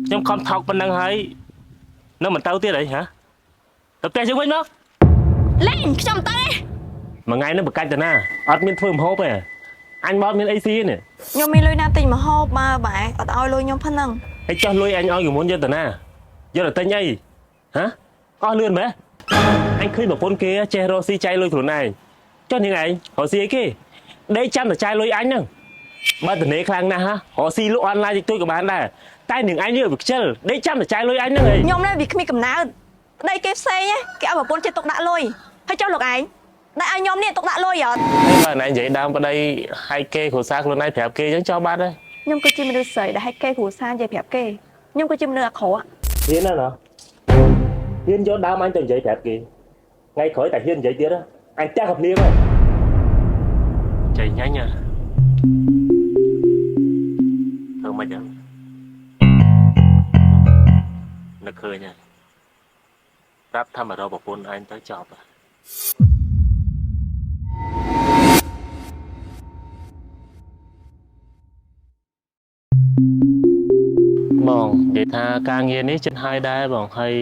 ខ្ញុំខំថោកប៉ុណ្ណឹងហើយនៅមិនទៅទៀតអីហ៎ទៅផ្ទះយើងវិញមកលេងខ្ញុំទៅទេមួយថ្ងៃនេះបកាច់ទៅណាអត់មានធ្វើម្ហូបទេអញមកមានអីស៊ីនេះខ្ញុំមានលុយណាទិញម្ហូបមកបែអត់ឲ្យលុយខ្ញុំប៉ុណ្ណឹងហើយចោះលុយអញឲ្យពីមុនយកទៅណាយកទៅទិញអីហ៎អស់លឿនមែនអញឃើញប្រពន្ធគេចេះរកស៊ីចាយលុយខ្លួនឯងចុះនាងឯងរកស៊ីអីគេដេកចាំតែចាយលុយអញហ្នឹងបើតនេខ្លាំងណាស់ហ៎រកស៊ីលក់អនឡាញតិចតួចក៏បានដែរតែនាងឯងនេះវាខ្ជិលដេកចាំតែចាយលុយអញហ្នឹងឯងខ្ញុំនេះវាគ្មានកំណើតប្តីគេផ្សេងគេឲ្យប្រពន្ធចេះទុកដាក់លុយហើយចុះលោកឯងតែឲ្យខ្ញុំនេះទុកដាក់លុយអត់ហើយបើណែនិយាយដើមប្តីហែកគេគ្រួសារខ្លួនឯងប្រាប់គេអញ្ចឹងចោលបាត់ហើយខ្ញុំគឺជាមនុស្សស្រីដែលហែកគេគ្រួសារនិយាយប្រាប់គេខ្ញុំគឺជាមនុស្សអាក្រក់ហ៊ានណាស់ហ៊ានយកដើមអញទៅនិយាយប្រាប់គេថ្ងៃក្រោយតែហ៊ាននិយាយទៀតអញចាស់កំភ្លៀងហើយចៃញ៉ាញ់ធ្វើមិនចឹងនឹកឃើញហើយប្រាប់ថាមករកប្រពន្ធអញទៅចប់បងនិយាយថាការងារនេះចិត្តហើយដែរបងហើយ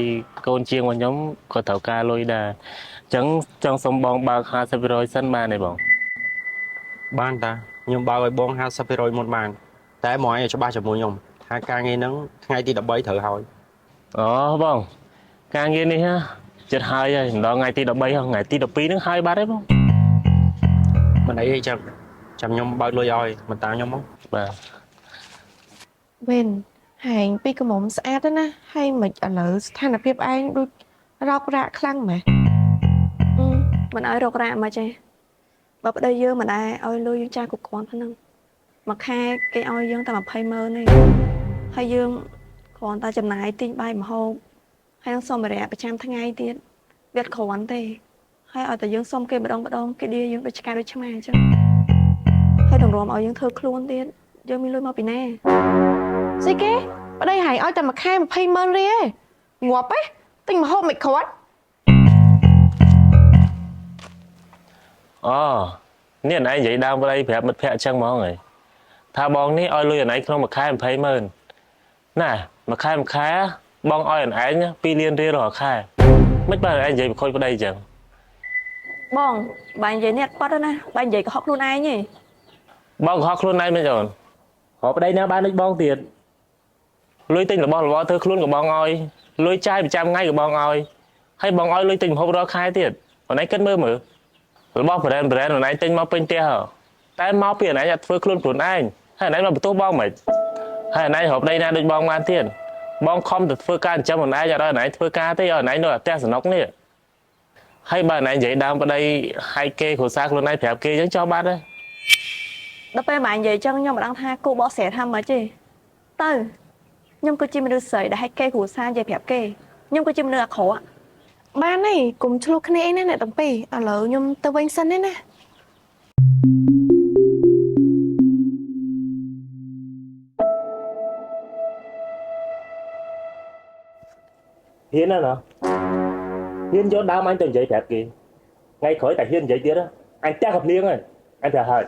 កូនជាងរបស់ខ្ញុំក៏ត្រូវការលុយដែរអញ្ចឹងចង់សុំបងបើក50%សិនបានទេបងបានតាខ្ញុំបើកឲ្យបង50%មុនបានតែមកឲ្យច្បាស់ជាមួយខ្ញុំថាការងារហ្នឹងថ្ងៃទី13ត្រូវហើយអូបងការងារនេះចិត្តហើយម្ដងថ្ងៃទី13ថ្ងៃទី12ហ្នឹងហើយបាត់ហើយបងមិនអីទេចាំខ្ញុំបើកលុយឲ្យមិនតាមខ្ញុំមកបាទវិញហែងពីកមុំស្អាតណាហើយមិនឥឡូវស្ថានភាពឯងដូចរោគរាក់ខ្លាំងម៉េះមិនឲ្យរករ៉ាក់មកចេះបើប្តីយើងមិនដែរឲ្យលុយយើងចាយគ្រប់គ្រាន់ប៉ុណ្ណឹងមួយខែគេឲ្យយើងតែ200000ទេហើយយើងគ្រាន់តែចំណាយទិញបាយម្ហូបហើយនឹងសម្ភារៈប្រចាំថ្ងៃទៀតវាអត់គ្រាន់ទេហើយឲ្យតែយើងសុំគេម្ដងគេឌីយើងដូចឆ្កែដូចឆ្មាអញ្ចឹងហើយតម្រាំឲ្យយើងធ្វើខ្លួនទៀតយើងមានលុយមកពីណាស្អីគេប្តីហែងឲ្យតែមួយខែ200,000រៀលងាប់ទេទិញម្ហូបមិនគ្រាន់អូនេះឯងនិយាយដើមប្តីប្រាប់មិត្តភក្តិអញ្ចឹងហ្មងហីថាបងនេះឲ្យលុយឯងក្នុងមួយខែ200,000ណាមួយខែបងឲ្យឯង2លានរៀលរាល់ខែមិនបើឯងនិយាយបខូចប្តីអញ្ចឹងបងបាញ់និយាយនេះអត់ប៉ះណាបាញ់និយាយកុហកខ្លួនឯងទេបងកុហកខ្លួនឯងមិនអូនរកប្តីណាបានដូចបងទៀតលុយទិញរបស់របរធ្វើខ្លួនក៏បងឲ្យលុយចាយប្រចាំថ្ងៃក៏បងឲ្យហើយបងឲ្យលុយទិញម្ហូបរាល់ខែទៀតបងឯងគិតមើលរបស់ brand បងឯងទិញមកពេញផ្ទះតែមកពីឯងអត់ធ្វើខ្លួនឯងហើយឯងមកបន្ទោសបងមិនហើយឯងរកប្តីណាដូចបងបានទៀតបងខំទៅធ្វើការចិញ្ចឹមខ្លួនឯងអត់ឲ្យឯងធ្វើការទេឲ្យឯងនៅផ្ទះសំណុកនេះហើយបើឯងនិយាយដើមប្តីហែកគេគ្រួសារខ្លួនឯងប្រាប់គេអញ្ចឹងចោលបាត់ហើយដល់ពេលម៉ែនិយាយចឹងខ្ញុំមិនដឹងថាគូបកស្រាថាម៉េចទេទៅខ្ញុំគឺជាមនុស្សស្រីដែលហែកគេគ្រួសារនិយាយប្រាប់គេខ្ញុំគឺជាមនុស្សអាក្រក់បានហើយកុំឆ្លោះគ្នាអីណាអ្នកទាំងពីរឥឡូវខ្ញុំទៅវិញសិនទេណាហ៊ានណាហ៊ានយកដើមអញទៅនិយាយប្រាប់គេថ្ងៃក្រោយតែហ៊ាននិយាយទៀតអញចាស់កំភ្លៀងហើយអញប្រាប់ហើយ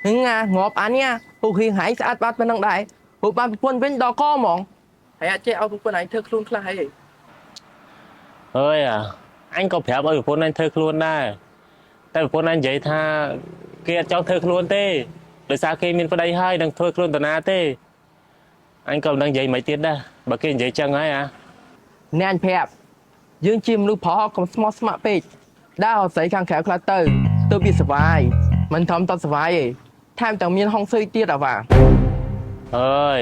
ហឹងងាប់អានេះហូហៀងហៃស្អាតបាត់ប៉ុណ្ណឹងដែរហូបានប្រពន្ធវិញដល់កហ្មងហើយអាចចេះឲ្យប្រពន្ធឯងធ្វើខ្លួនខ្លះហីអើយអញក៏ប្រាប់ឲ្យប្រពន្ធអញធ្វើខ្លួនដែរតែប្រពន្ធអញនិយាយថាគេអត់ចង់ធ្វើខ្លួនទេដោយសារគេមានប្តីហើយនឹងធ្វើខ្លួនតាណាទេអញក៏មិនដឹងនិយាយមិនទៀតដែរបើគេនិយាយចឹងហើយអ្នកអញប្រាប់យើងជាមនុស្សប្រុសកុំស្មោះស្ម័គ្រពេកដើររកស្រីខាងក្រៅខ្លះទៅវាសុវ័យមិនធំតសុវ័យទេថែមទាំងមានហុងស៊ុយទៀតអាវ៉ាអើយ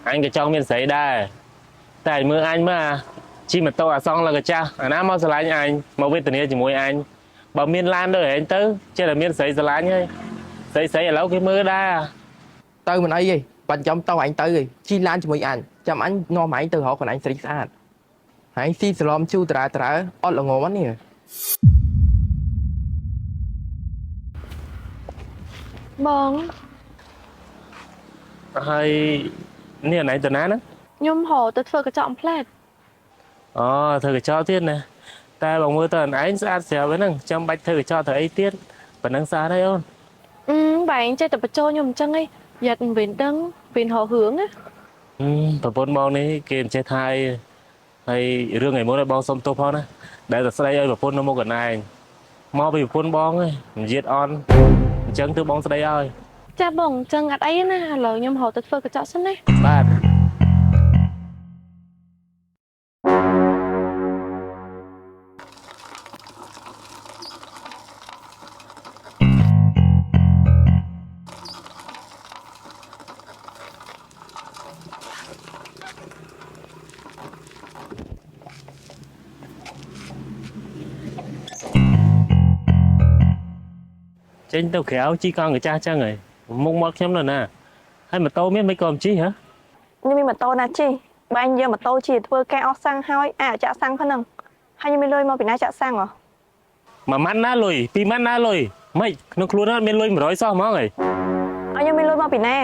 អញក៏ចង់មានស្រីដែរតែមើលអញមើលជិះម៉ូតូអាសងឡើងកាចាស់អាណាមកស្រឡាញ់អញមកវេទនាជាមួយអញបើមានឡានដូចឯងទៅចេះតែមានស្រីស្រឡាញ់ហើយស្រីឥឡូវគេមើលដែរទៅមិនអីទេបាច់ចាំទៅអញទៅទេជិះឡានជាមួយអញចាំអញនាំអញទៅរកកន្លែងស្រីស្អាតហើយស៊ីសឡំជូតារ៉ាអត់ល្ងមនេះបងហើយនេះណៃតាណាហ្នឹងខ្ញុំហៅទៅធ្វើកញ្ចក់ផ្លែតអូធ្វើកញ្ចក់ទៀតណា តែបងមើលទៅអនឯងស្អាតស្រាប់ហ្នឹងចាំបាច់ធ្វើកញ្ចក់ទៅអីទៀតប៉ណ្ណឹងស្អាតហើយអូន bạn chơi tập cho nhom chân ấy giật viền đăng viền họ hướng á ប្រពន្ធបងនេះគេមិនចេះថៃហើយរឿងឯមុនឲ្យបងសុំទោសផងណាដែលតែស្ដីឲ្យប្រពន្ធនៅមុខកណ្ដាលមកពីប្រពន្ធបងឯងនិយាយអន់អញ្ចឹងទើបបងស្ដីឲ្យ cha bồng chân ngặt ấy nè lời nhom họ tự phơi cái chọ sân này បាទ ចេញទៅក្រៅជីកង់កាចាស់ចឹងហីមុខមាត់ខ្ញុំនៅណាហើយម៉ូតូមានមិនក៏មិនជីហ៎ ខ្ញុំមានម៉ូតូណាជីបាញ់យកម៉ូតូជីធ្វើការអស់សាំងហើយចាក់សាំងហ្នឹងហើយខ្ញុំមានលុយមកពីណាចាក់សាំងហ៎ មួយម៉ាត់ណាលុយពីរម៉ាត់ណាលុយមិនក្នុងខ្លួនអត់មានលុយ100សោះហ្មងហី ហើយខ្ញុំមានលុយមកពីណា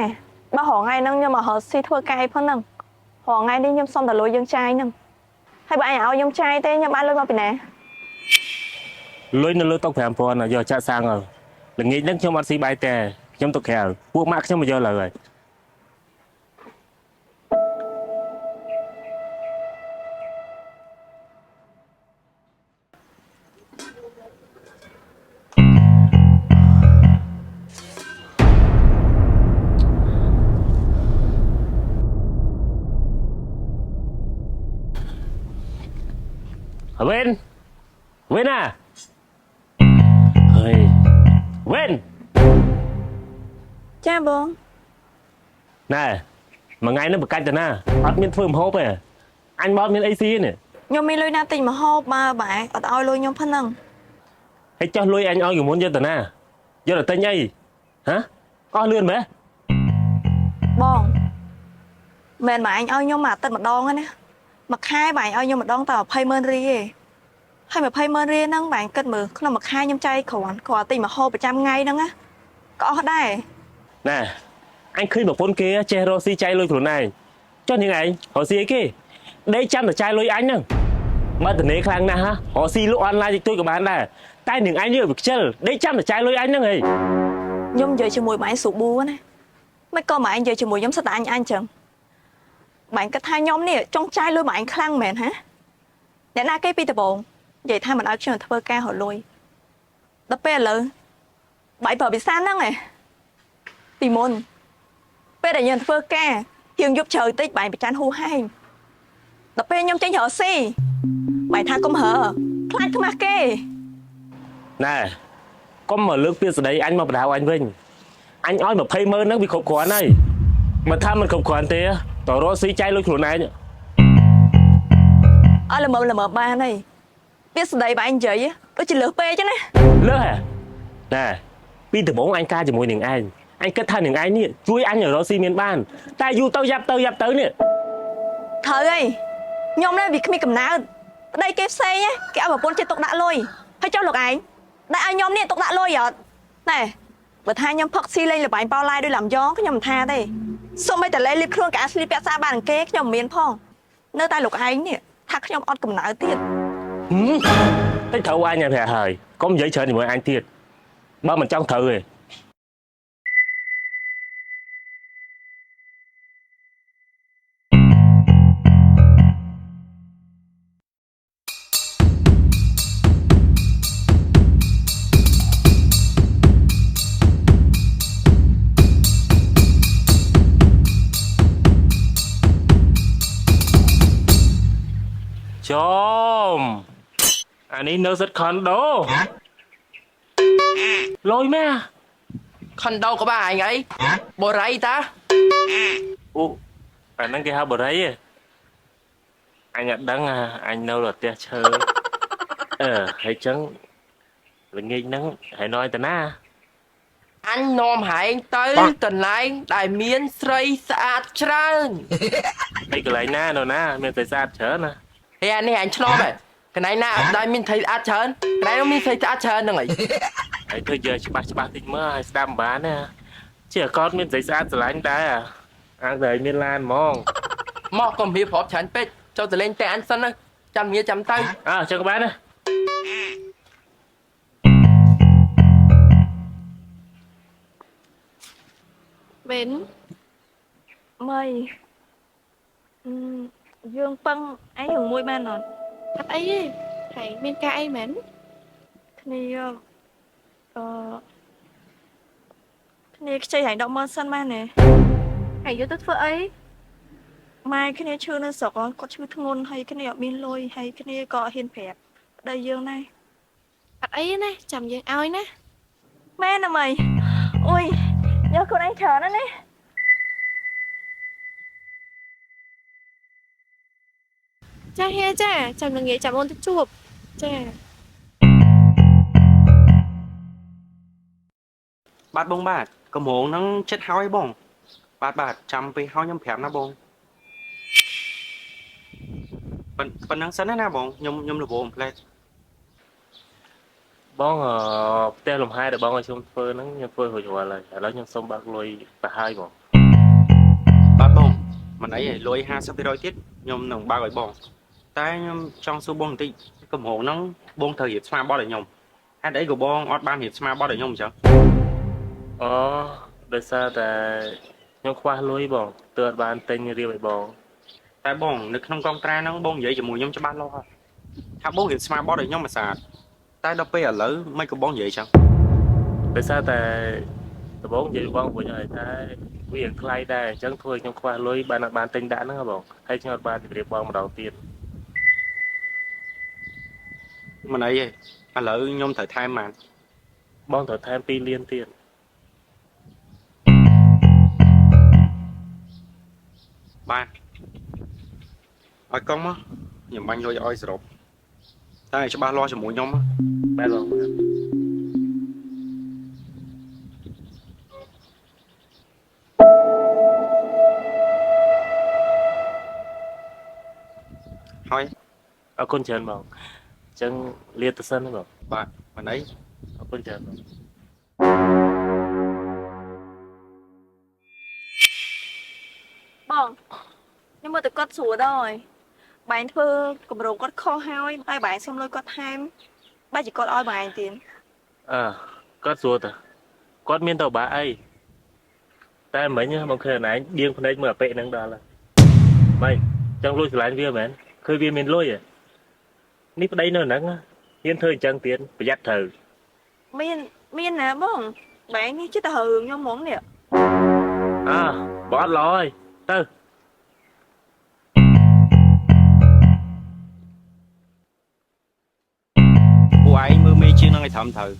បើរហងៃហ្នឹងខ្ញុំមករកស៊ីធ្វើការអីផងហ្នឹងរហងៃនេះខ្ញុំសុំតែលុយយើងចាយហ្នឹងហើយបើអញឲ្យខ្ញុំចាយទេខ្ញុំបានលុយមកពីណា លុយនៅលើតុ5000យកចាក់សាំងហើយល្ងាចហ្នឹងខ្ញុំអត់ស៊ីបាយតែខ្ញុំទៅក្រៅពួកម៉ាក់ខ្ញុំមកយកលើហើយវិញណាហើយវិញ ចាបង ណែមួយថ្ងៃនេះបកាច់ទៅណាអត់មានធ្វើម្ហូបទេអញមកអត់មានអីស៊ីនេះ ខ្ញុំមានលុយណាទិញម្ហូបបើបែអត់ឲ្យលុយខ្ញុំផងហ្នឹង ហើយចោះលុយអញឲ្យពីមុនយកទៅណាយកទៅទិញអីហ៎អស់លឿនមែន បងមិនបើអញឲ្យខ្ញុំមកអាទិត្យម្ដងហ្នឹងណាមួយខែបែឲ្យខ្ញុំម្ដងតែ200,000រៀលឯងហើយ200,000រៀលហ្នឹងបែគិតមើលក្នុងមួយខែខ្ញុំចាយគ្រាន់ទិញម្ហូបប្រចាំថ្ងៃហ្នឹងណាក៏អស់ដែរ ណែអញឃើញប្រពន្ធគេចេះរកស៊ីចាយលុយខ្លួនឯងចុះនាងឯងរកស៊ីអីគេដេកចាំតែចាយលុយអញហ្នឹងបើតនេខ្លាំងណាស់ហ៎រកស៊ីលក់អនឡាញតិចតួចក៏បានដែរតែនាងឯងនេះវាខ្ជិលដេកចាំតែចាយលុយអញហ្នឹងហី ខ្ញុំនិយាយជាមួយបងឯងស្រួលបួណាមិនក៏បងឯងនិយាយជាមួយខ្ញុំសិតតែអញអញ្ចឹងបងគិតថាខ្ញុំនេះចង់ចាយលុយបងឯងខ្លាំងមែនហ៎អ្នកណាគេពីដំបងនិយាយថាមិនឲ្យខ្ញុំធ្វើការរកលុយដល់ពេលឥឡូវបាយប្រើភាសាហ្នឹងឯងពីមុនពេលដែលខ្ញុំធ្វើការជាងយប់ជ្រៅតិចបាយប្រច័នហួហែងដល់ពេលខ្ញុំចេញរកស៊ីបាយថាកុំហើខ្លាចខ្មាស់គេ ណែកុំមកលើកពាក្យស្ដីអញមកបដៅអញវិញអញឲ្យ200000ហ្នឹងវាគ្រប់គ្រាន់ហើយបើថាមិនគ្រប់គ្រាន់ទេតើរកស៊ីចាយលុយខ្លួនឯង អត់ល្មមបានហើយពាក្យស្ដីបងឯងនិយាយដូចជាលើសពេកចឹងណា លើហ៎ណែពីដំបូងអញការជាមួយនឹងឯងអញគិតថានឹងឯងនេះជួយអញឲ្យរកស៊ីមានបានតែយូរទៅយ៉ាប់ទៅនេះ ត្រូវហើយខ្ញុំនេះវាគ្មានកំណើតប្តីគេផ្សេងគេឲ្យប្រពន្ធចិត្តទុកដាក់លុយហើយចុះលោកឯងដែលឲ្យខ្ញុំនេះទុកដាក់លុយអត់ណែបើថាខ្ញុំផឹកស៊ីលេងលបែងប៉ោឡាយដោយឡាំយ៉ងខ្ញុំមិនថាទេសូម្បីតែលេងលៀបខ្លួនកៅស្លីពាក់សាបាននឹងគេខ្ញុំមិនមានផងនៅតែលោកឯងនេះថាខ្ញុំអត់កំណើតទៀត តិចត្រូវអញប្រាប់ហើយកុំនិយាយច្រើនជាមួយអញទៀតបើមិនចង់ត្រូវទេ Chôm anh ấy nấu rất con đồ lôi mẹ Khăn đâu có bà anh ấy Bồ rây ta ủa anh đang cái hao bờ đấy anh nhận đắng à anh nấu là tia chơi hay chăng là nghĩ nắng hãy nói tên na Anh nôm hãy tới cần lại đại miên srei sạch trơn đây cái lại na rồi na mình phải sát chớ nè Thì anh này anh cho nó cái này nào đại miên thấy át trơn cái này nó miên thấy át trơn rồi hãy thôi giờ chỉ ba thịt mơ hay đam bán nè chỉ là con mình thấy sát rồi anh ta à ăn đời miên lan mong Mọ còn hiệp họp chẳng bết cho từ lên tay ăn sân chăm nghĩa chăm tay à cho các bạn nè វិន មីយើងពឹងឯងរឿងមួយបានអត់ អត់អីទេហែងមានការអីមែន គ្នាអឺគ្នាខ្ចីហែង100000សិនបានទេ ហែងយកទៅធ្វើអី ម៉ែគ្នាឈឺនៅស្រុកគាត់ឈឺធ្ងន់ហើយគ្នាអត់មានលុយហើយគ្នាក៏អត់ហ៊ានប្រាប់ប្តីយើងដែរ អត់អីទេណាចាំយើងឲ្យណា មែនណាមីអូយយកខ្លួនឯងច្រើនណាស់ណា ចាហេចាចាំនឹងងាយចាំអូនទៅជួបចា បាទបងបាទកម្រងហ្នឹងចិត្តហើយបងបាទចាំពេលហើយខ្ញុំប្រាប់ណាបងប៉ុណ្ណឹងសិនណាបងខ្ញុំលវមផ្លែ បងផ្ទះលំហែដែលបងឲ្យខ្ញុំធ្វើហ្នឹងខ្ញុំធ្វើរួចរាល់ហើយឥឡូវខ្ញុំសុំបើកលុយទៅហើយបង បាទបងមិនអីទេលុយ50%ទៀតខ្ញុំនឹងបើកឲ្យបងតែខ្ញុំចង់សួរបងបន្តិចកម្រងហ្នឹងបងត្រូវរៀបស្មាប័ណ្ណឲ្យខ្ញុំហេតុអីក៏បងអត់បានរៀបស្មាប័ណ្ណឲ្យខ្ញុំអញ្ចឹង អូដោយសារតែខ្ញុំខ្វះលុយបងទើបអត់បានទិញរៀបឲ្យបង តែបងនៅក្នុងកងត្រាហ្នឹងបងនិយាយជាមួយខ្ញុំច្បាស់លាស់ហើយថាបងរៀបស្មាប័ណ្ណឲ្យខ្ញុំមួយសាតែដល់ពេលឥឡូវមិនក៏បងនិយាយអញ្ចឹង ដោយសារតែដំបងនិយាយបងវិញហើយតែវាថ្លៃដែរអញ្ចឹងធ្វើឲ្យខ្ញុំខ្វះលុយបានអត់បានទិញដាក់ហ្នឹងហ៎បងហើយខ្ញុំអត់បានជម្រាបបងម្ដងទៀត មិនអីទេឥឡូវខ្ញុំត្រូវថែមបាន បងត្រូវថែម2លានទៀត បាទឲ្យកង់មកខ្ញុំបាញ់លុយឲ្យសរុបតែច្បាស់លាស់ជាមួយខ្ញុំ បាទបងបាទ ហើយ អរគុណច្រើនបងអញ្ចឹងលាទៅសិនណាបង បាទមិនអី អរគុណច្រើនបង បងខ្ញុំមើលតែគាត់ស្រួលដែរបែរធ្វើកម្រងគាត់ខុសហើយហើយបែរសុំលុយគាត់ថែមបែរជាគាត់ឲ្យបែរទៀត អើគាត់សួរតើគាត់មានតើបាក់អីតែមិញបងឃើញណែដៀងភ្នែកមើលអាប៉ិហ្នឹងដល់ហើយមិនចង់លួចឆ្លាញ់វាមែនឃើញវាមានលុយហ៎នេះប្តីនៅហ្នឹងហ៊ានធ្វើអញ្ចឹងទៀតប្រយ័ត្នត្រូវ មានណាបងបែរនេះចិត្តទៅរឿងខ្ញុំហ្មងនេះ អើបងអត់ល្អហើយទៅ ពួកឯងមើលមេជាងនឹងឲ្យត្រឹមត្រូវ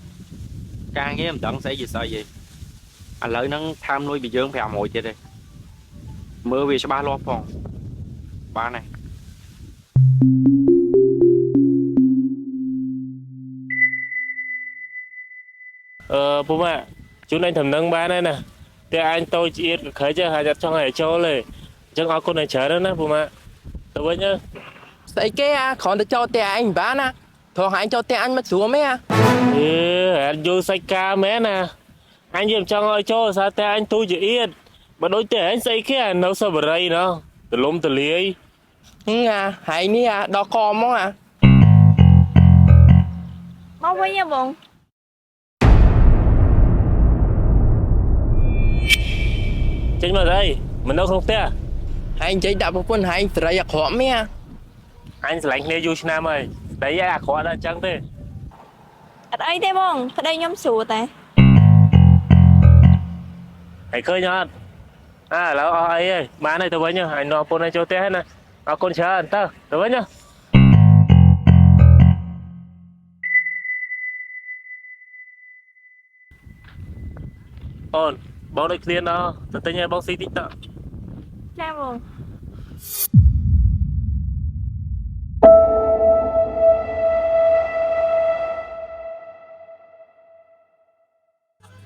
ការងារមិនដឹងស្អីជាស្អីទេឥឡូវហ្នឹងថែមលុយពីយើង500ទៀតទេមើលវាច្បាស់លាស់ផងបានហើយ ពុំជូនឯងតំណឹងបានហើយណាតែអញតូចជាតិខិចហើយអត់ចង់ឲ្យចូលទេអញ្ចឹងអរគុណឯងច្រើនណាពុំទៅវិញ ស្អីគេគ្រាន់តែចូលផ្ទះឯងមិនបានណាព្រោះឯងចូលផ្ទះអញមិនស្រួលមែន អត់យល់សាច់ការមែនណាអញនិយាយចង់ឲ្យចូលសារតែអញទូចជាតិបើដូចតែអញស្អីគេនៅសបរីណោះទលំទលាយ ហែងនេះដល់កហ្មង មកវិញហ៎បង ចេញមកđâyមិននៅក្នុងផ្ទះ ហែងចេញដាក់ប្រពន្ធហែងសេរីអាក្រក់មែន អញស្រឡាញ់គ្នាយូរឆ្នាំហើយស្ដីអាក្រក់ដល់អញ្ចឹងទេ អត់អីទេបងប្តីខ្ញុំស្រួលតែ ហើយឃើញអត់ឥឡូវអស់អីហើយបានហើយទៅវិញអញនាំប្រពន្ធឯងចូលផ្ទះហើយណាអរគុណច្រើនទៅវិញអូនបងដូចគ្នាណោះទៅទិញឲ្យបងស៊ីតិចត ចាបង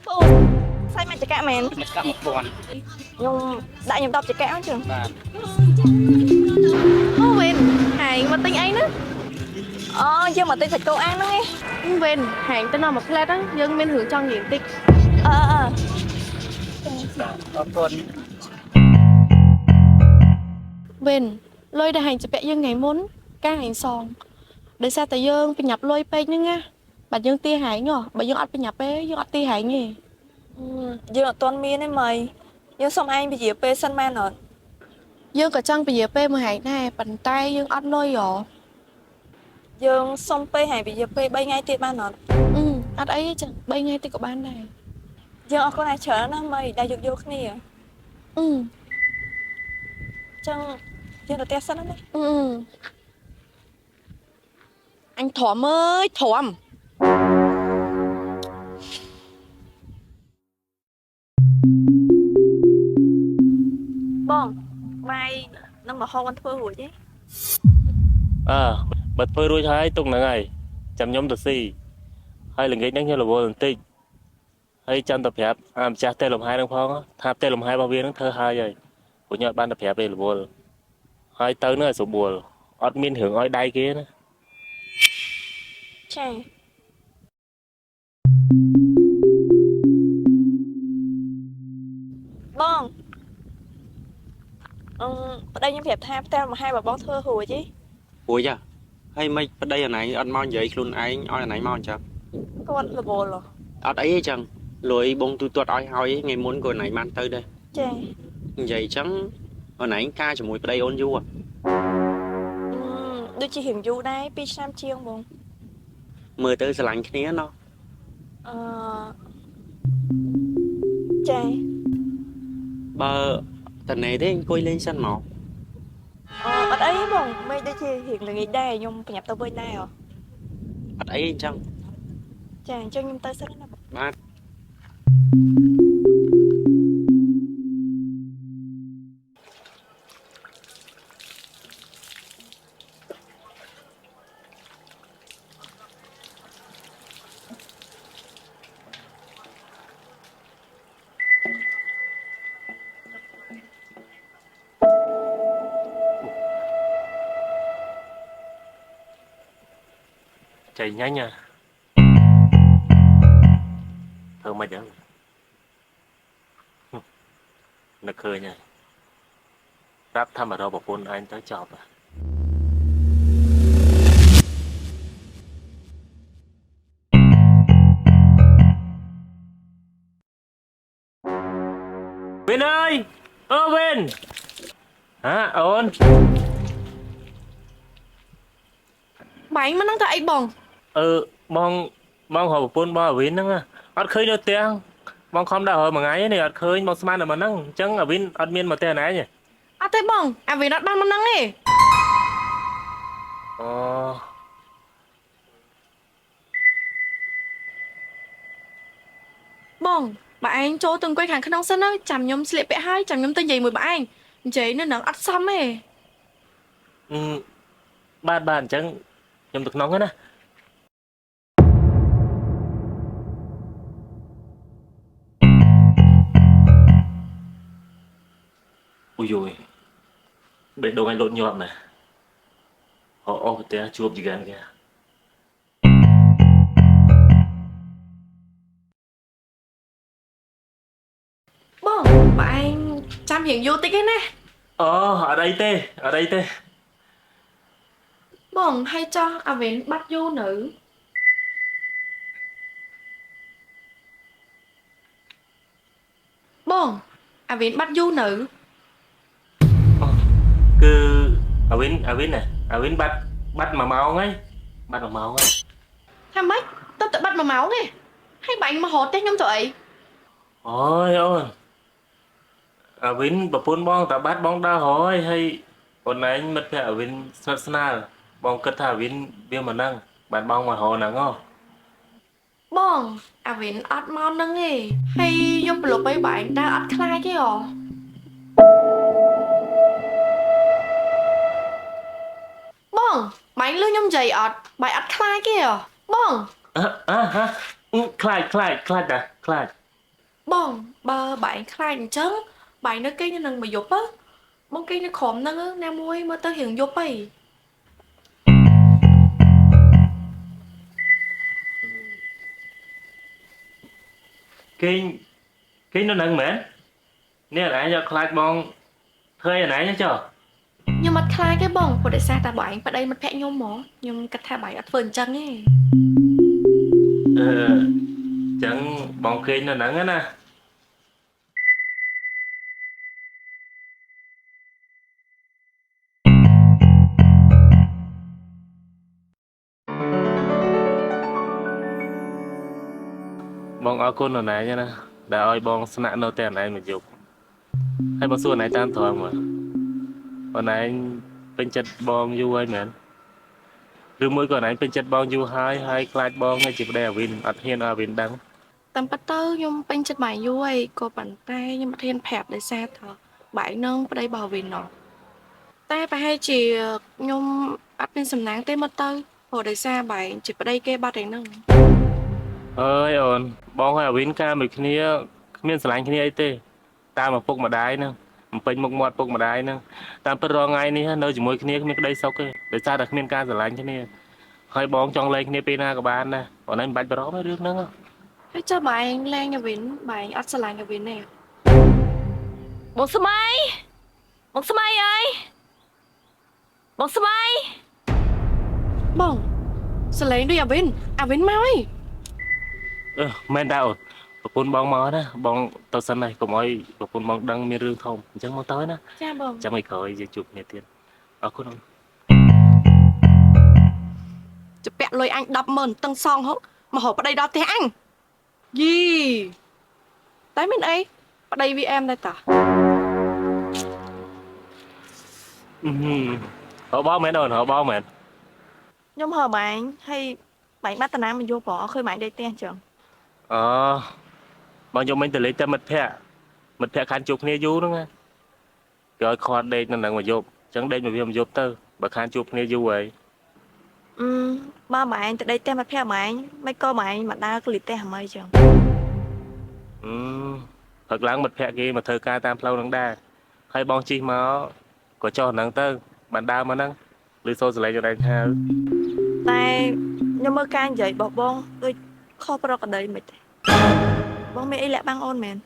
អូសាច់មកចកាមែន មកកាប់1000 ខ្ញុំដាក់ខ្ញុំ10ចកាអញ្ចឹង បាទ អូវិនហែងមកទិញអីណា អូយើងមកទិញសាច់គោអាំងហ្នឹងឯង វិនហែងទៅនាំមួយផ្លែតហ្នឹងយើងមានរឿងចង់និយាយបន្តិច អឺ អរគុណ វិនលុយដែលហែងជពាក់យើងថ្ងៃមុនការហែងសងដោយសារតែយើងប្រញាប់លុយពេកហ្នឹងណាបាទយើងទាហែងហ៎បើយើងអត់ប្រញាប់ទេយើងអត់ទាហែងទេ យើងអត់ទាន់មានទេមី យើងសុំឯងពជាពេលសិនមែនអត់ យើងក៏ចង់ពជាពេលមួយហែកដែរប៉ុន្តែយើងអត់លុយហ៎ យើងសុំពេលហើយពជាពេល3ថ្ងៃទៀតបានអត់ អត់អីទេចឹង3ថ្ងៃទៀតក៏បានដែរ យើងអរគុណឯងច្រើនណាស់មីដែលយោគយល់គ្នា អឺ ចឹងយើងទៅផ្ទះសិនណា អឺអញទ្រាំអើយទ្រាំ បងបាយនឹងមកហូបអត់ធ្វើរួចទេ អើបើធ្វើរួចហើយទុកហ្នឹងហើយចាំខ្ញុំទៅស៊ីហើយល្ងាចហ្នឹងខ្ញុំរវល់បន្តិចហើយចាំទៅប្រាប់អាម្ចាស់ផ្ទះលំហែនឹងផងថាផ្ទះលំហែរបស់វានឹងធ្វើហើយព្រោះខ្ញុំអត់បានទៅប្រាប់ទេរវល់ហើយទៅនឹងឲ្យស្រួលអត់មានរឿងឲ្យដៃគេណា ចាបងប្តីខ្ញុំប្រាប់ថាផ្ទះលំហែរបស់បងធ្វើរួចទេ រួចហ่ะហើយមិនប្តីអាណៃអត់មកនិយាយខ្លួនឯងឲ្យអាណៃមកអញ្ចឹង គាត់រវល់ហ៎ អត់អីទេចឹងលុយបងទូទាត់ឲ្យហើយថ្ងៃមុនក៏អាណៃបានទៅដែរ ចា និយាយអញ្ចឹងអាណៃការជាមួយប្តីអូនយូរ ដូចជារៀងយូរដែរ2ឆ្នាំជាងបង មើលទៅស្រឡាញ់គ្នាណោះ អឺចា បើតនេទេអង្គុយលេងសិនមក អត់អីបងមិនដូចជារៀងល្ងាចដែរខ្ញុំប្រញាប់ទៅវិញដែរហ៎ អត់អីអញ្ចឹង ចាអញ្ចឹងខ្ញុំទៅសិនណាបង បាទ chạy nhanh nha thơ mày đó nó khơi nha rap thăm ở đâu bảo phun anh tới chọp à Vin ơi Vin hả ôn បាញ់មិននឹងថាអីបង បងហៅប្រពន្ធបងអាវិនហ្នឹងអត់ឃើញនៅផ្ទះបងខំដាក់ហើយមួយថ្ងៃនេះអត់ឃើញបងស្មានតែមកហ្នឹងអញ្ចឹងអាវិនអត់មានមកផ្ទះណែទេ អត់ទេបងអាវិញអត់បានមកនឹងទេ អូ បងបើឯងចូលទៅអង្គុយខាងក្នុងសិនទៅចាំខ្ញុំស្លៀកពាក់ហើយចាំខ្ញុំទៅនិយាយមួយបើឯងនិយាយនៅនឹងអត់សមទេ បាទអញ្ចឹងខ្ញុំទៅក្នុងហ្នឹងណាui dồi bệ đồ anh lộn nhọn này họ té chuột gì gan kìa បងបើឯងចាំរៀងយូរតិចទេណា ở đây tê បងហើយចោះអាវិញបាត់យូរនៅបងអាវិញបាត់យូរនៅ cứ à Vin này à Vin bắt mà máu ngay bắt mà máu ngay ថាម៉េចទៅតែបាត់មួយម៉ោងទេហើយបាញ់មករត់ទេខ្ញុំទៅអី ôi à Vin bà phun bong ta bắt bong đau hỏi hay còn này anh mất à Vin sát na bong cất thả Vin biêu mà năng bạn bong mà hồ nắng không បងអាវិញអត់មកនឹងទេហើយខ្ញុំប្រឡប់ឲ្យបាញ់ដើរអត់ខ្លាចទេហ៎បងបាញ់លឺខ្ញុំនិយាយអត់បាញ់អត់ខ្លាចទេហ៎បង hả khai ta khai បងបើបាញ់ខ្លាចអញ្ចឹងបាញ់នៅគេនឹងមកយប់ទៅបងគេនៅក្រុមហ្នឹងណាមួយមើលទៅរៀងយប់ហី cái nó nặng mến nè lại cho khai bong thuê ở nãy nhá cho ខ្ញុំអត់ខ្លាចទេបងព្រោះដោយសារតែបាញ់ប្តីមិត្តភក្តិខ្ញុំហ្មងខ្ញុំគិតថាបាញ់អត់ធ្វើអញ្ចឹងទេ chẳng bong kia nó nặng á nè បងអរគុណដល់ណែណាដែលឲ្យបងស្នាក់នៅតែណែមួយយប់ហើយបងសួរណែតាមត្រង់មកបងណែពេញចិត្តបងយូរហើយមែនឬមួយក៏ណែពេញចិត្តបងយូរហើយខ្លាចបងជាប្តីអាវិនអត់ហ៊ានអាវិនដឹង តាមពិតទៅខ្ញុំពេញចិត្តម៉ែយូរហើយក៏ប៉ុន្តែខ្ញុំអត់ហ៊ានប្រាប់ដោយសារថាបែកនឹងប្តីរបស់វិញណោះតែប្រហែលជាខ្ញុំអត់មានសំណាងទេមកទៅព្រោះដោយសារបែកជាប្តីគេបាត់ឯហ្នឹង អើយអូនបងហើយអាវិនការមួយគ្នាគ្មានស្រឡាញ់គ្នាអីទេតាមឪពុកម្ដាយហ្នឹងបំពេញមុខមាត់ពុកម្ដាយហ្នឹងតាមពិតរងថ្ងៃនេះនៅជាមួយគ្នាគ្មានក្តីសុខទេដោយសារតែគ្មានការស្រឡាញ់គ្នាហើយបងចង់លែងគ្នាពេលណាក៏បានដែរអូនឯងមិនបាច់បារម្ភទេរឿងហ្នឹង ហើយចុះបែកលែងឲ្យវិញបែកអត់ស្រឡាញ់ឲ្យវិញទេ បងស្មៃបងស្មៃអើយបងស្មៃ បងសលេងដូចអាវិនមកអី មែនតើអូនប្រពន្ធបងមកណាបងទៅសិនហើយកុំឲ្យប្រពន្ធបងដឹងមានរឿងធំអញ្ចឹងមកទៅណា ចាបង ចាំឲ្យក្រោយយើងជួបគ្នាទៀតអរគុណអូន ជពាក់លុយអញ100000តឹងសងហុកមកហៅប្តីដល់ផ្ទះអញយីតែមានអីប្តី VM ដែរតា បងមែនអូនបងមែន ខ្ញុំហៅម៉ែងហើយម៉ែងបាត់តាណាមកយកបងឃើញម៉ែងដេកផ្ទះអញ្ចឹង អូបងយកមិញទៅលេងតែមិត្តភក្តិខានជួបគ្នាយូរហ្នឹងណាគេឲ្យខាត់ដេកនៅនឹងមកយប់អញ្ចឹងដេកមកវាមកយប់ទៅបើខានជួបគ្នាយូរហើយ បើម៉ែងទៅដេកផ្ទះមកភ័ក្រម៉ែងមិនក៏ម៉ែងមកដើរក្លីផ្ទះហ្មងអញ្ចឹង ព្រឹកឡើងមិត្តភក្តិគេមកធ្វើការតាមផ្លូវហ្នឹងដែរហើយបងជិះមកក៏ចុះហ្នឹងទៅបានដើរមកហ្នឹងឬសូរសលេងរែងហៅ តែខ្ញុំមើលការនិយាយរបស់បងដូចខុសប្រក្រតីមិនទេបងមានអីលាក់បាំងអូនមែន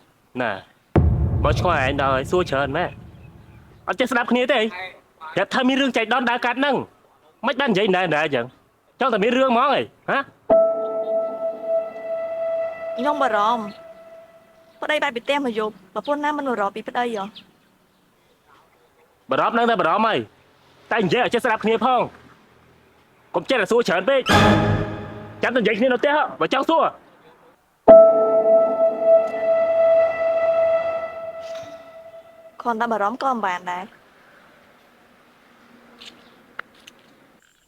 ណាបងឆ្ងល់ឯងដល់ហើយសួរច្រើនម៉ែអត់ចេះស្ដាប់គ្នាទេប្រាប់ថាមានរឿងចៃដន្យដើរកាត់ហ្នឹងមិនបាននិយាយណែអញ្ចឹងចង់តែមានរឿងហ្មងហីហ៎ ខ្ញុំបារម្ភប្តីបាត់ពីផ្ទះមកយប់ប្រពន្ធណាមិនបារម្ភពីប្តីហ៎ បារម្ភហ្នឹងតែបារម្ភហើយតែនិយាយឲ្យចេះស្ដាប់គ្នាផងកុំចេះតែសួរច្រើនពេកចាំតែនិយាយគ្នានៅផ្ទះបើចង់សួរ គ្រាន់តែបារម្ភក៏មិនបានដែរ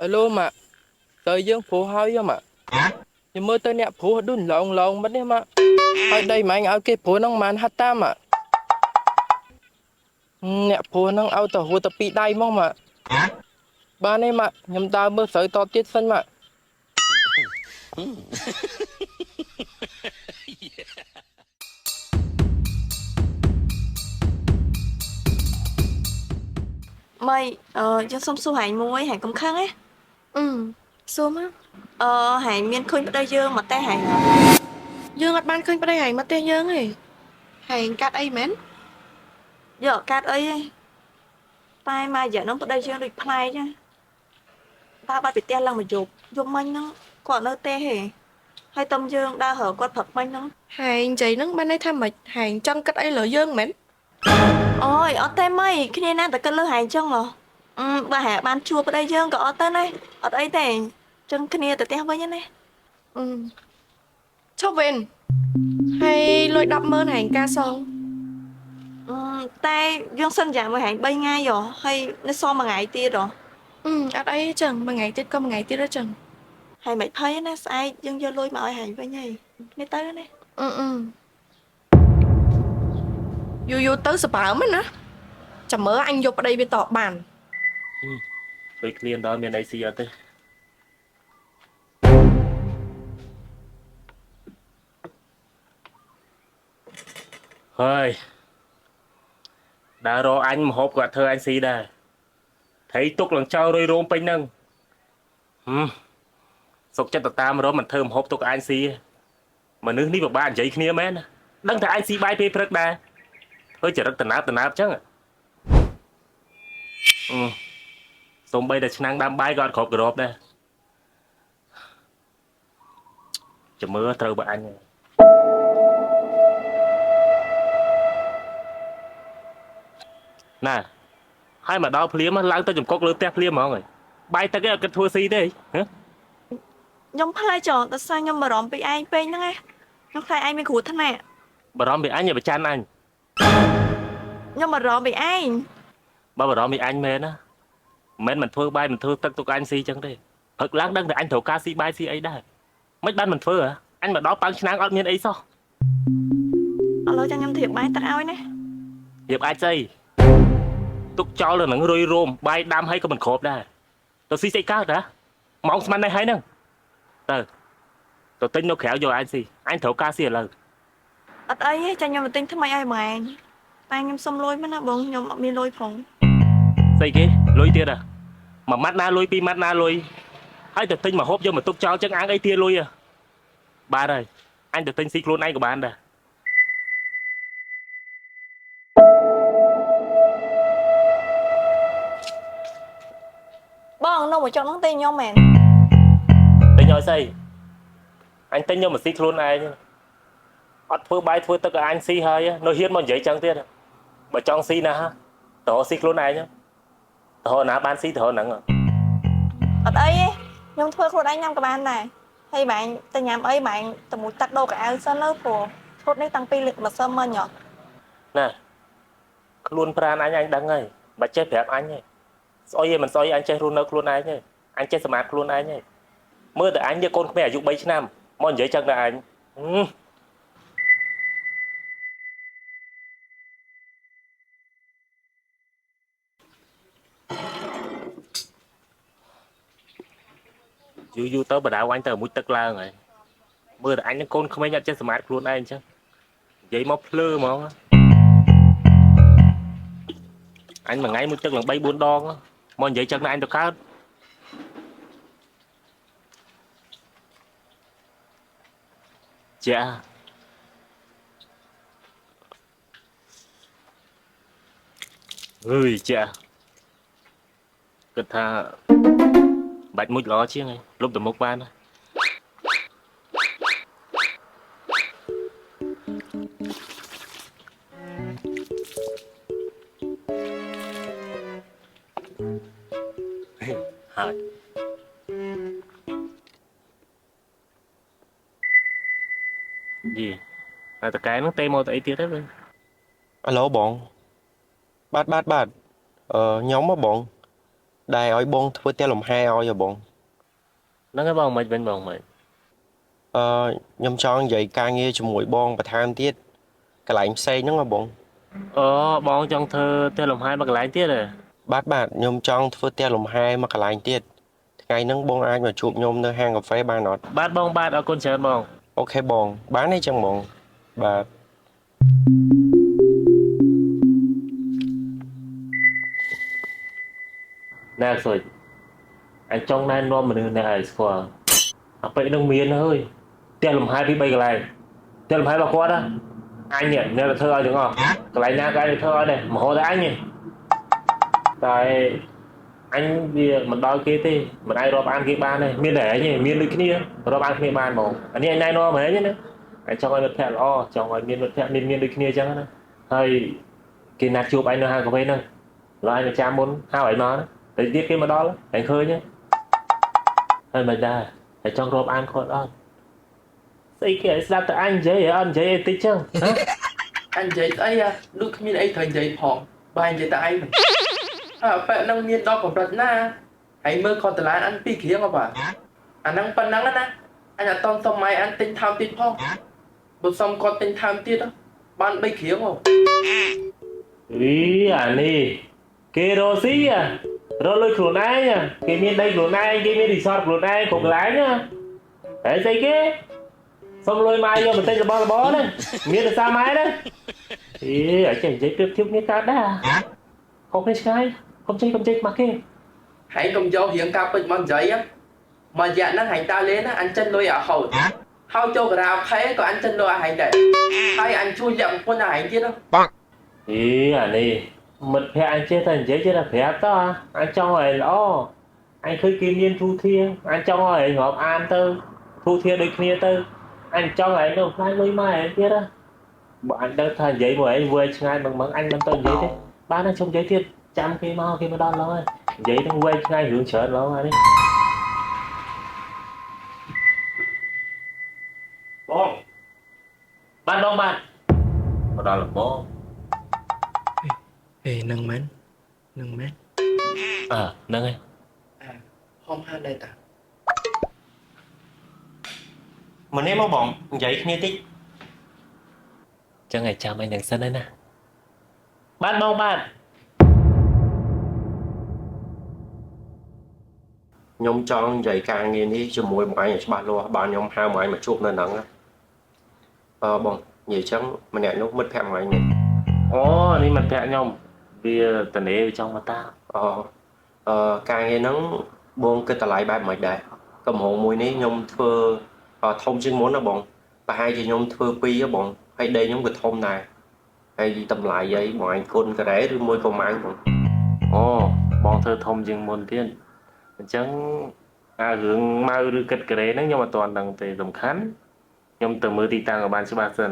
អឡូម៉ាក់តើយើងព្រោះហើយម៉ាក់ខ្ញុំមើលទៅអ្នកព្រោះដូចឡងមិនទេម៉ាក់ហើយដៃម៉ែងឲ្យគេព្រោះហ្នឹងមិនហាត់តាមម៉ាក់អ្នកព្រោះហ្នឹងឲ្យទៅហួរទៅពីរដៃហ្មងម៉ាក់បានទេម៉ាក់ខ្ញុំដើរមើលស្រូវតទៀតសិនម៉ាក់ ម៉ៃយើងសុំសួរហែងមួយហែងកុំខឹងណា សួរមក ហែងមានឃើញប្តីយើងមកតែហែង យើងអត់បានឃើញប្តីហែងមកផ្ទះយើងទេហែងកាត់អីមែន យកកាត់អីទេតែមករយៈហ្នឹងប្តីយើងដូចផ្លែកណាដើរបាត់ពីផ្ទះឡើងមកយប់មិញហ្នឹងគាត់នៅទេហេហើយតំយើងដើររកគាត់ព្រឹកមិញហ្នឹង ហែងនិយាយហ្នឹងបានន័យថាមិនហែងចង់កាត់អីលើយើងមែន អូយអត់ទេម៉ៃគ្នាណាតែគិតលើហែងចឹងហ៎បើហែបានជួបប្តីយើងក៏អត់ទៅណាអត់អីទេចឹងគ្នាទៅផ្ទះវិញណា ឈប់វិញហើយលុយ100000ហែងការសង តែយើងសិនយ៉ាមួយហែង3ថ្ងៃហ៎ហើយនៅសល់មួយថ្ងៃទៀតហ៎ អត់អីទេចឹងមួយថ្ងៃទៀតក៏មួយថ្ងៃទៀតដែរចឹង ហើយមិនភ័យណាស្អែកយើងយកលុយមកឲ្យហែងវិញហើយនេះទៅណា យូរទៅសបើមណាចាំមើលអញយកប្តីវាតបបាន ដូចគ្នាដល់មានអីស៊ីអត់ទេហើយដើររកអញមហូបគាត់ធ្វើអញស៊ីដែរថៃទុកឡើងចោលរុយរោមពេញហ្នឹងសុកចិត្តទៅតាមរមមិនធ្វើមហូបទុកអញស៊ីមនុស្សនេះពិបាកនិយាយគ្នាមែនដឹងថាអញស៊ីបាយពេលព្រឹកដែរធ្វើចរិតតណាបអញ្ចឹងសូម្បីតែឆ្នាំងដាំបាយក៏អត់គ្រប់គ្របដែរចាំមើលត្រូវបើអញណាហើយមកដល់ភ្លាមឡើងទៅចំកុកលើផ្ទះភ្លាមហ្មងហើយបាយទឹកឯងអត់គិតធ្វើស៊ីទេហ៎ ខ្ញុំផ្លែចោលតែសារខ្ញុំបារម្ភពីឯងពេកហ្នឹងណា nó khai anh mới cụt thế này បារម្ភពីអញอย่าไปចាន់អញ nhưng mà rõ bị anh បើបារម្ភពីអញមែនណាមិនធ្វើបាយមិនធ្វើទឹកទុកអញស៊ីចឹងទេព្រឹកឡើងដឹងតែអញត្រូវការស៊ីបាយស៊ីអីដែរមិនបានមិនធ្វើហ៎អញមកដល់ប៉ាំងឆ្នាំងអត់មានអីសោះ ở lối cho nhâm thiệp bay tắt ao nè រៀបអាចស្អីទុកចោលទៅនឹងរុយរោមបាយដាំឲ្យក៏មិនគ្រប់ដែរទៅស៊ីស្អីកើតហ៎ម៉ោងស្មាននេះហើយហ្នឹងទៅទិញនៅក្រៅយកអញស៊ីអញត្រូវការស៊ីឥឡូវ ở đây cho nhâm tinh thằng mày ai mà tay nhâm xông lôi mới nó bông nhâm mi lôi phòng ស្អីគេលុយទៀតហ៎មួយម៉ាត់ណាលុយពីរម៉ាត់ណាលុយហើយទៅទិញមកហូបយកមកទុកចោលចឹងអាងអីទៀតលុយហ៎បាទហើយអញទៅទិញស៊ីខ្លួនឯងក៏បានដែរ bong đâu mà chọn nó tên nhau mèn ទិញឲ្យស្អីអញទិញយកមកស៊ីខ្លួនឯងអត់ធ្វើបាយធ្វើទឹកឲ្យអញស៊ីហើយនៅហ៊ានមកនិយាយចឹងទៀតបើចង់ស៊ីណាទៅស៊ីខ្លួនឯងទៅណាបានស៊ីទៅហ្នឹង ở đây nhâm thuê khuôn anh nhâm các bạn này hay bạn tên nhắm ấy bạn tầm một tắt đồ cả áo sơn lớp của khuôn đấy tăng pi lực mà sớm hơn nhở ណាខ្លួនប្រានអញដឹងហើយបើចេះប្រាប់អញទេស្អុយឯងមិនស្អុយអញចេះរស់នៅខ្លួនឯងទេអញចេះសម្អាតខ្លួនឯងទេមើលតែអញយកកូនក្មេងអាយុ3ឆ្នាំមកនិយាយចឹងដែរអញយូរទៅបដាវអញទៅមួយទឹកឡើងហើយមើលតែអញនឹងកូនក្មេងអត់ចេះសម្អាតខ្លួនឯងអញ្ចឹងនិយាយមកភ្លឺហ្មង អញមួយថ្ងៃមួយទឹកឡើង 3-4 ដងមកនិយាយចឹងណាអញទៅកើតចាអើយចាគិតថាបាច់មួយល្អជាងឯងលុបទៅមុខបានណា ហើយយីតែតកែនោះទេមកទៅអីទៀតទេវិញ អាឡូបងបាទខ្ញុំមកបងដែលឲ្យបងធ្វើតែលំហែឲ្យបង ហ្នឹងហើយបងមិនវិញបងមិន ខ្ញុំចង់និយាយការងារជាមួយបងបន្ថែមទៀតកន្លែងផ្សេងហ្នឹងបង អូបងចង់ធ្វើតែលំហែមកកន្លែងទៀតហ៎ បាទខ្ញុំចង់ធ្វើតែលំហែមកកន្លែងទៀតថ្ងៃហ្នឹងបងអាចមកជួបខ្ញុំនៅហាងកាហ្វេបានអត់ បាទបងបាទអរគុណច្រើនបង អូខេបងបានទេចឹងបងបាទ ណែសុយអញចង់ណែនាំមនុស្សអ្នកឲ្យស្គាល់អាពេលនឹងមានហើយផ្ទះលំហែពី3កន្លែងផ្ទះលំហែរបស់គាត់ណាអញនេះអ្នកទៅធ្វើឲ្យទាំងអស់កន្លែងណាក៏អញធ្វើឲ្យដែរមហោតែអញទេតែអញវាមិនដល់គេទេមិនអាចរាប់អានគេបានទេមានតែអញទេមានដូចគ្នារាប់អានគ្នាបានបងអានេះអញណែនាំហ្មងណាអញចង់ឲ្យមិត្តភក្តិល្អចង់ឲ្យមានមិត្តភក្តិមានដូចគ្នាអញ្ចឹងណាហើយគេណាត់ជួបអញនៅហាងកាហ្វេហ្នឹងឡើយអញចាំមុនហៅឲ្យមកណា តែទៀតគេមកដល់តែឃើញហើយមិនដែរតែចង់រាប់អានគាត់អត់ស្អីគេឲ្យស្ដាប់តែអញនិយាយអត់និយាយអីតិចចឹង អញនិយាយស្អីដូចគ្មានអីត្រូវនិយាយផងបើនិយាយតែឯងប៉ែនឹងមានដល់កម្រិតណាហើយមើលគាត់តឡានអញពីគ្រៀងបាទអាហ្នឹងប៉ុណ្ណឹងណាអញអត់តសម័យអញទិញថោមទៀតផងបើសុំគាត់ទិញថោមទៀតបាន3គ្រៀងហ៎ អីអានេះគេរស់ស៊ីរស់លុយខ្លួនឯងគេមានដីខ្លួនឯងគេមានរីសតខ្លួនឯងគ្រប់កន្លែងណាហើយស្អីគេសុំលុយមកយកបន្តិចរបស់របរហ្នឹងមានតែសាម៉ែហ្នឹងអីអញចេះនិយាយប្រៀបធៀបគ្នាកើតដែរខុសគ្នាឆ្ងាយកុំចេះមកគេ ហើយកុំយករៀងការពេចមកនិយាយមករយៈហ្នឹងហែងដើរលេងណាអញចិនលុយឲ្យហូតហើយចូលការ៉ាអូខេក៏អញចិនលុយឲ្យហែងដែរហើយអញជួយលាក់ប្រពន្ធឲ្យហែងទៀតបង អីអានេះមិត្តភក្តិអញចេះតែនិយាយចេះតែប្រាប់តើអញចង់ឲ្យល្អអញឃើញគេមានទូធាអញចង់ឲ្យរាប់អានទៅទូធាដូចគ្នាទៅអញចង់ឲ្យនៅផ្លាយលុយមកឯងទៀតបើអញដឹងថានិយាយមកឯងវែងឆ្ងាយមិនអញមិនទៅនិយាយទេបានតែខ្ញុំនិយាយទៀតចាំគេមកគេមកដល់ឡងហើយនិយាយទាំងវែងឆ្ងាយរឿងច្រើនឡងអានេះបង បងបាទមកដល់លំបង Ê, nâng mến. Nâng mến. ហ្នឹងហើយ Hôm hai đây ta. ម្នេះមកបងនិយាយគ្នាតិច ចឹងឲ្យចាំឲ្យនឹងសិនហើយណាបាទបងបាទ ខ្ញុំចង់និយាយការងារនេះជាមួយបងឯងឲ្យច្បាស់លាស់បានខ្ញុំហៅបងឯងមកជួបនៅហ្នឹងណាបងនិយាយចឹងម្នាក់នោះមិត្តភក្តិបងឯងមែន អូនេះមិនប្រាក់ខ្ញុំវាតនេចង់មកតា ការងារហ្នឹងបងគិតតម្លៃបែបមិនដែរកំហុសមួយនេះខ្ញុំធ្វើធំជាងមុនណាបងប្រហែលជាខ្ញុំធ្វើ2ហ៎បងហើយដេកខ្ញុំក៏ធំដែរហើយតម្លៃអីបងឯងគុណការ៉េឬមួយក៏ម៉ៅបង អូបងធ្វើធំជាងមុនទៀតអញ្ចឹងរឿងម៉ៅឬគិតការ៉េហ្នឹងខ្ញុំអត់ទាន់ដឹងទេសំខាន់ខ្ញុំទៅមើលទីតាំងឲ្យបានច្បាស់សិន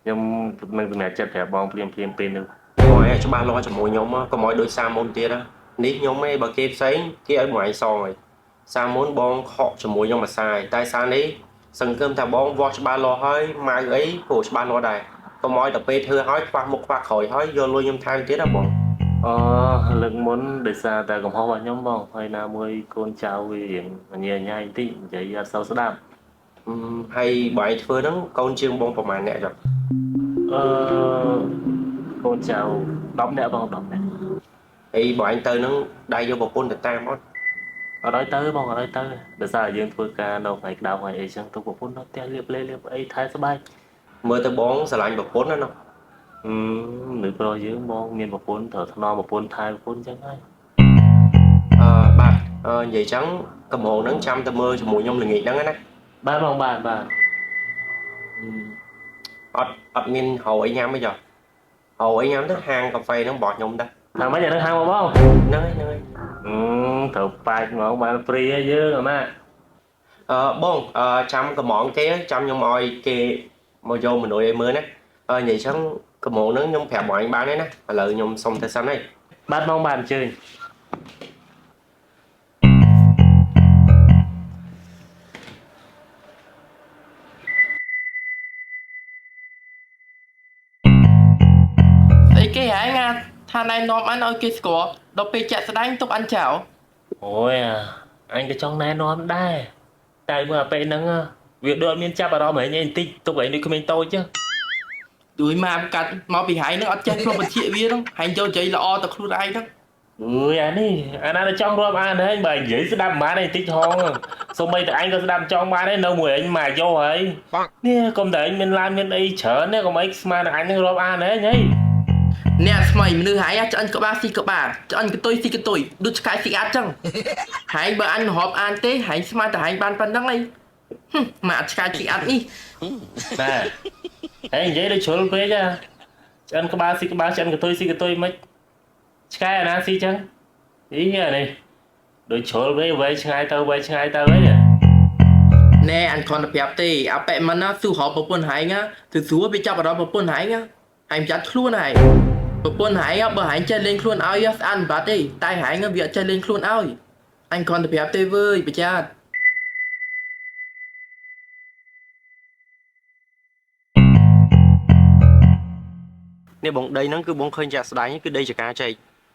ខ្ញុំនឹងសម្រេចចិត្តប្រាប់បងភ្លាមៗពេលនោះ បងឯងច្បាស់លាស់ជាមួយខ្ញុំកុំឲ្យដូចសាមុនទៀតណានេះខ្ញុំឯងបើគេផ្សេងគេឲ្យបងឯងសងហើយសាមុនបងខកជាមួយខ្ញុំមួយសាយតែសារនេះសង្ឃឹមថាបងវាស់ច្បាស់លាស់ហើយម៉ៅអីក៏ច្បាស់លាស់ដែរកុំឲ្យតែពេលធ្វើឲ្យខ្វះមុខខ្វះក្រោយហើយយកលុយខ្ញុំថែមទៀតណាបង លើកមុនដោយសារតែកំហុសរបស់ខ្ញុំបងហើយណាមួយកូនចៅវារៀងញ៉ៃញ៉ៃបន្តិចនិយាយអត់សូវស្ដាប់ ហើយបងឯងធ្វើហ្នឹងកូនជាងបងប្រហែលអ្នកចុះ កូនចៅ10នាក់បង10នាក់ ហើយបងឯងទៅហ្នឹងដៃយកប្រពន្ធទៅតាមអត់ អត់ឲ្យទៅបងអត់ឲ្យទៅដោយសារយើងធ្វើការនៅថ្ងៃក្តៅថ្ងៃអីចឹងទៅប្រពន្ធនៅផ្ទះលៀបលេលៀបអីថែស្បែក មើលទៅបងស្រឡាញ់ប្រពន្ធណានោះ នៅប្រុសយើងបងមានប្រពន្ធត្រូវថ្នមប្រពន្ធថែប្រពន្ធចឹងហើយ បាទនិយាយចឹងកំហុសហ្នឹងចាំទៅមើលជាមួយខ្ញុំល្ងាចហ្នឹងណា បាទបងបាទ អត់មានហៅអីញ៉ាំអីចុះហៅអីញ៉ាំទៅហាងកាហ្វេហ្នឹងបោះខ្ញុំដែរ ថាម៉េចអានឹងហៅមកបង ហ្នឹងហើយត្រូវប៉ាច់ហ្មងបានព្រីហើយយើងអាណា បងចាំកំងគេចាំខ្ញុំឲ្យគេមកយកមនុស្សឲ្យមើលណានិយាយចឹងកំហុសហ្នឹងខ្ញុំប្រាប់បងឯងបានហើយណាឥឡូវខ្ញុំសុំទៅសិនហើយ បាទបងបាទអញ្ជើញ Ê, cái hả Nga. Thà này nôm anh ơi cái score. Đâu bị chạy đánh tục anh chào. អូយអញក៏ចង់ណែនាំដែរតែមើលអាពេលហ្នឹងវាដូចមានចាប់អារម្មណ៍ហែងបន្តិចទុកឲ្យនេះក្មេងតូចchứ Đuổi mà cắt mau bị hại nó ở trên không một chuyện viên đó. Hành cho chị là o tập luôn ai đó. អើយអានេះអាណាចង់រាប់អានហែងបើនិយាយស្ដាប់មិនបានឯតិចហងសូម្បីតែអញក៏ស្ដាប់ចង់បានឯនៅមួយអញមកយកហើយនេះកុំតែអញមានឡានមានអីច្រើនទេកុំអីស្មានអញនឹងរាប់អានហែងហី Nè mày mình đưa hãy cho anh có ba xì có bà cho anh cái tôi xì cái tôi đút cái xì át chăng hãy bữa anh họp an tế hãy smart hãy ban ban đăng này mà cái xì át đi ណែហែងនិយាយដូចជ្រុលពេកចាអញក្បាលស៊ីក្បាលចាអញកតុយស៊ីកតុយមិនឆ្កែអាណាស៊ីចឹងអីនេះដូចជ្រុលពេកវែងឆ្ងាយទៅវែងឆ្ងាយទៅហី Nè anh còn là đẹp tê áp bẹ mà nó su họp một quân hãy nhá từ xuống bị chọc vào đó một quân hãy nhá anh chặt luôn này một quân hãy á bờ hãy chơi lên luôn ao yes ăn bát đi tai hãy ngâm việc chơi lên luôn ao anh còn là đẹp tê vơi bị chặt នេះបងដីហ្នឹងគឺបងឃើញចាក់ស្ដាយគឺដីចកាចេក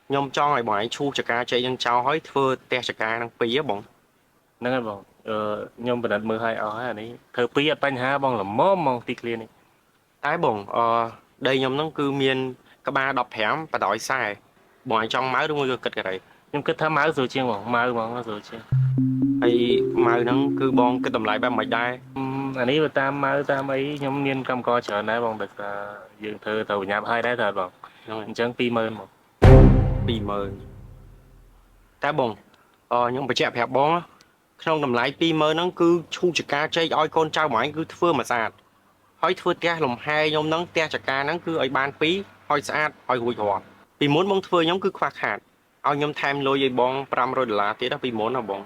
ខ្ញុំចង់ឲ្យបងឯងឈូសចកាចេកហ្នឹងចោលហើយធ្វើផ្ទះចកាហ្នឹងពីរហ៎បង ហ្នឹងហើយបងខ្ញុំបដិទ្ធមើលឲ្យអស់ហើយអានេះធ្វើពីអត់បញ្ហាបងល្មមហ្មងទីឃ្លានេះ តែបងដីខ្ញុំហ្នឹងគឺមានក្បាល15បដ ாய் 40បងឯងចង់ម៉ៅឬមួយក៏គិតការ៉េ ខ្ញុំគិតថាម៉ៅស្រួលជាងបងម៉ៅហ្មងស្រួលជាង ហើយម៉ៅហ្នឹងគឺបងគិតតម្លៃបែបមិនដែរ អានេះបើតាមម៉ៅតាមអីខ្ញុំមានកម្មករច្រើនដែរបងដោយសារយើងធ្វើទៅញ៉ាំឲ្យដែរតើបងអញ្ចឹង 20000 មក 20000 តែបងខ្ញុំបញ្ជាក់ប្រាប់បងក្នុងតម្លៃ 20000 ហ្នឹងគឺឈូសចកាចេកឲ្យកូនចៅបងឯងគឺធ្វើមួយស្អាតហើយធ្វើផ្ទះលំហែខ្ញុំហ្នឹងផ្ទះចកាហ្នឹងគឺឲ្យបាន2ហើយស្អាតឲ្យរួចរាល់ពីមុនបងធ្វើខ្ញុំគឺខ្វះខាតឲ្យខ្ញុំថែមលុយឲ្យបង$500ទៀតណាពីមុនណាបង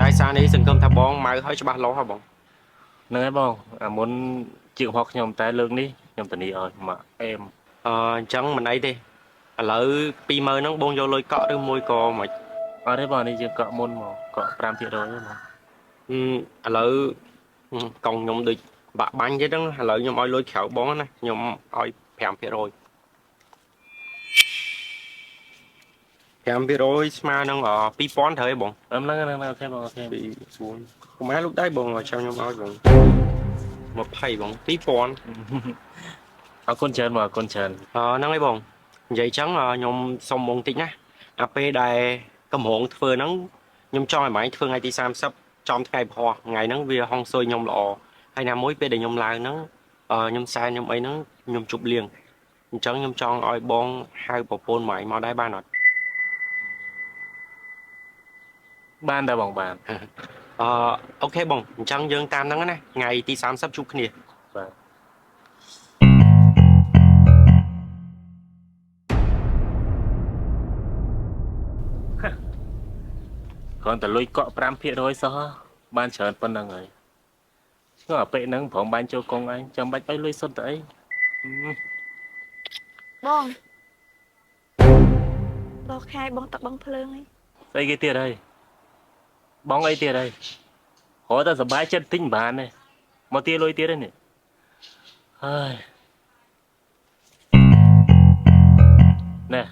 តែសារនេះសង្ឃឹមថាបងម៉ៅឲ្យច្បាស់លាស់ហ៎បង ហ្នឹងហើយបងអាមុនជាកំហុសខ្ញុំតែលើកនេះខ្ញុំធានាឲ្យមកអេម អញ្ចឹងមិនអីទេឥឡូវ 20000 ហ្នឹងបងយកលុយកក់ឬមួយក៏មិន អត់ទេបងនេះយើងកក់មុនមកកក់ 5% ទេបង ឥឡូវកង់ខ្ញុំដូច Bạn bánh chứ đó lời nhom oi lôi khéo bóng này nhom oi phèm phía rồi phèm phía rồi mà nó ở pi pon thời bóng ហ្នឹងអូខេបងអូខេ bị buồn không ai lúc đấy bóng ở trong nhom oi bóng một thầy bóng pi pon អរគុណច្រើនបងអរគុណច្រើន nó ấy bóng vậy chẳng nhom xong bóng tính á à p đài cầm hồn phơi nắng nhom cho mày máy phơi ngay tí sam sắp trong ngày phò ngày nắng vì hong xôi nhom lọ hay là mối p để nhom lại nó nhom sai nhom ấy nó nhom chụp liền chẳng nhom cho oi bóng hai bộ pôn mày mà đai ba nọ បានដែរបងបាន អូខេបងអញ្ចឹងយើងតាមហ្នឹងណាថ្ងៃទី30ជួបគ្នា បាទ គ្រាន់តែលុយកក់5%សោះបានច្រើនប៉ុណ្្នឹងហើយឆ្ងល់អាពេលហ្នឹងព្រមបានចូលកងអញចាំបាច់ឲ្យលុយសុទ្ធទៅអី បងដល់ខែបងតឹកបងភ្លើងអី ស្អីគេទៀតហើយបងអីទៀតហើយរត់តែសុបាយចិត្តទិញបានទេមកទាលុយទៀតទេនេះហើយណែ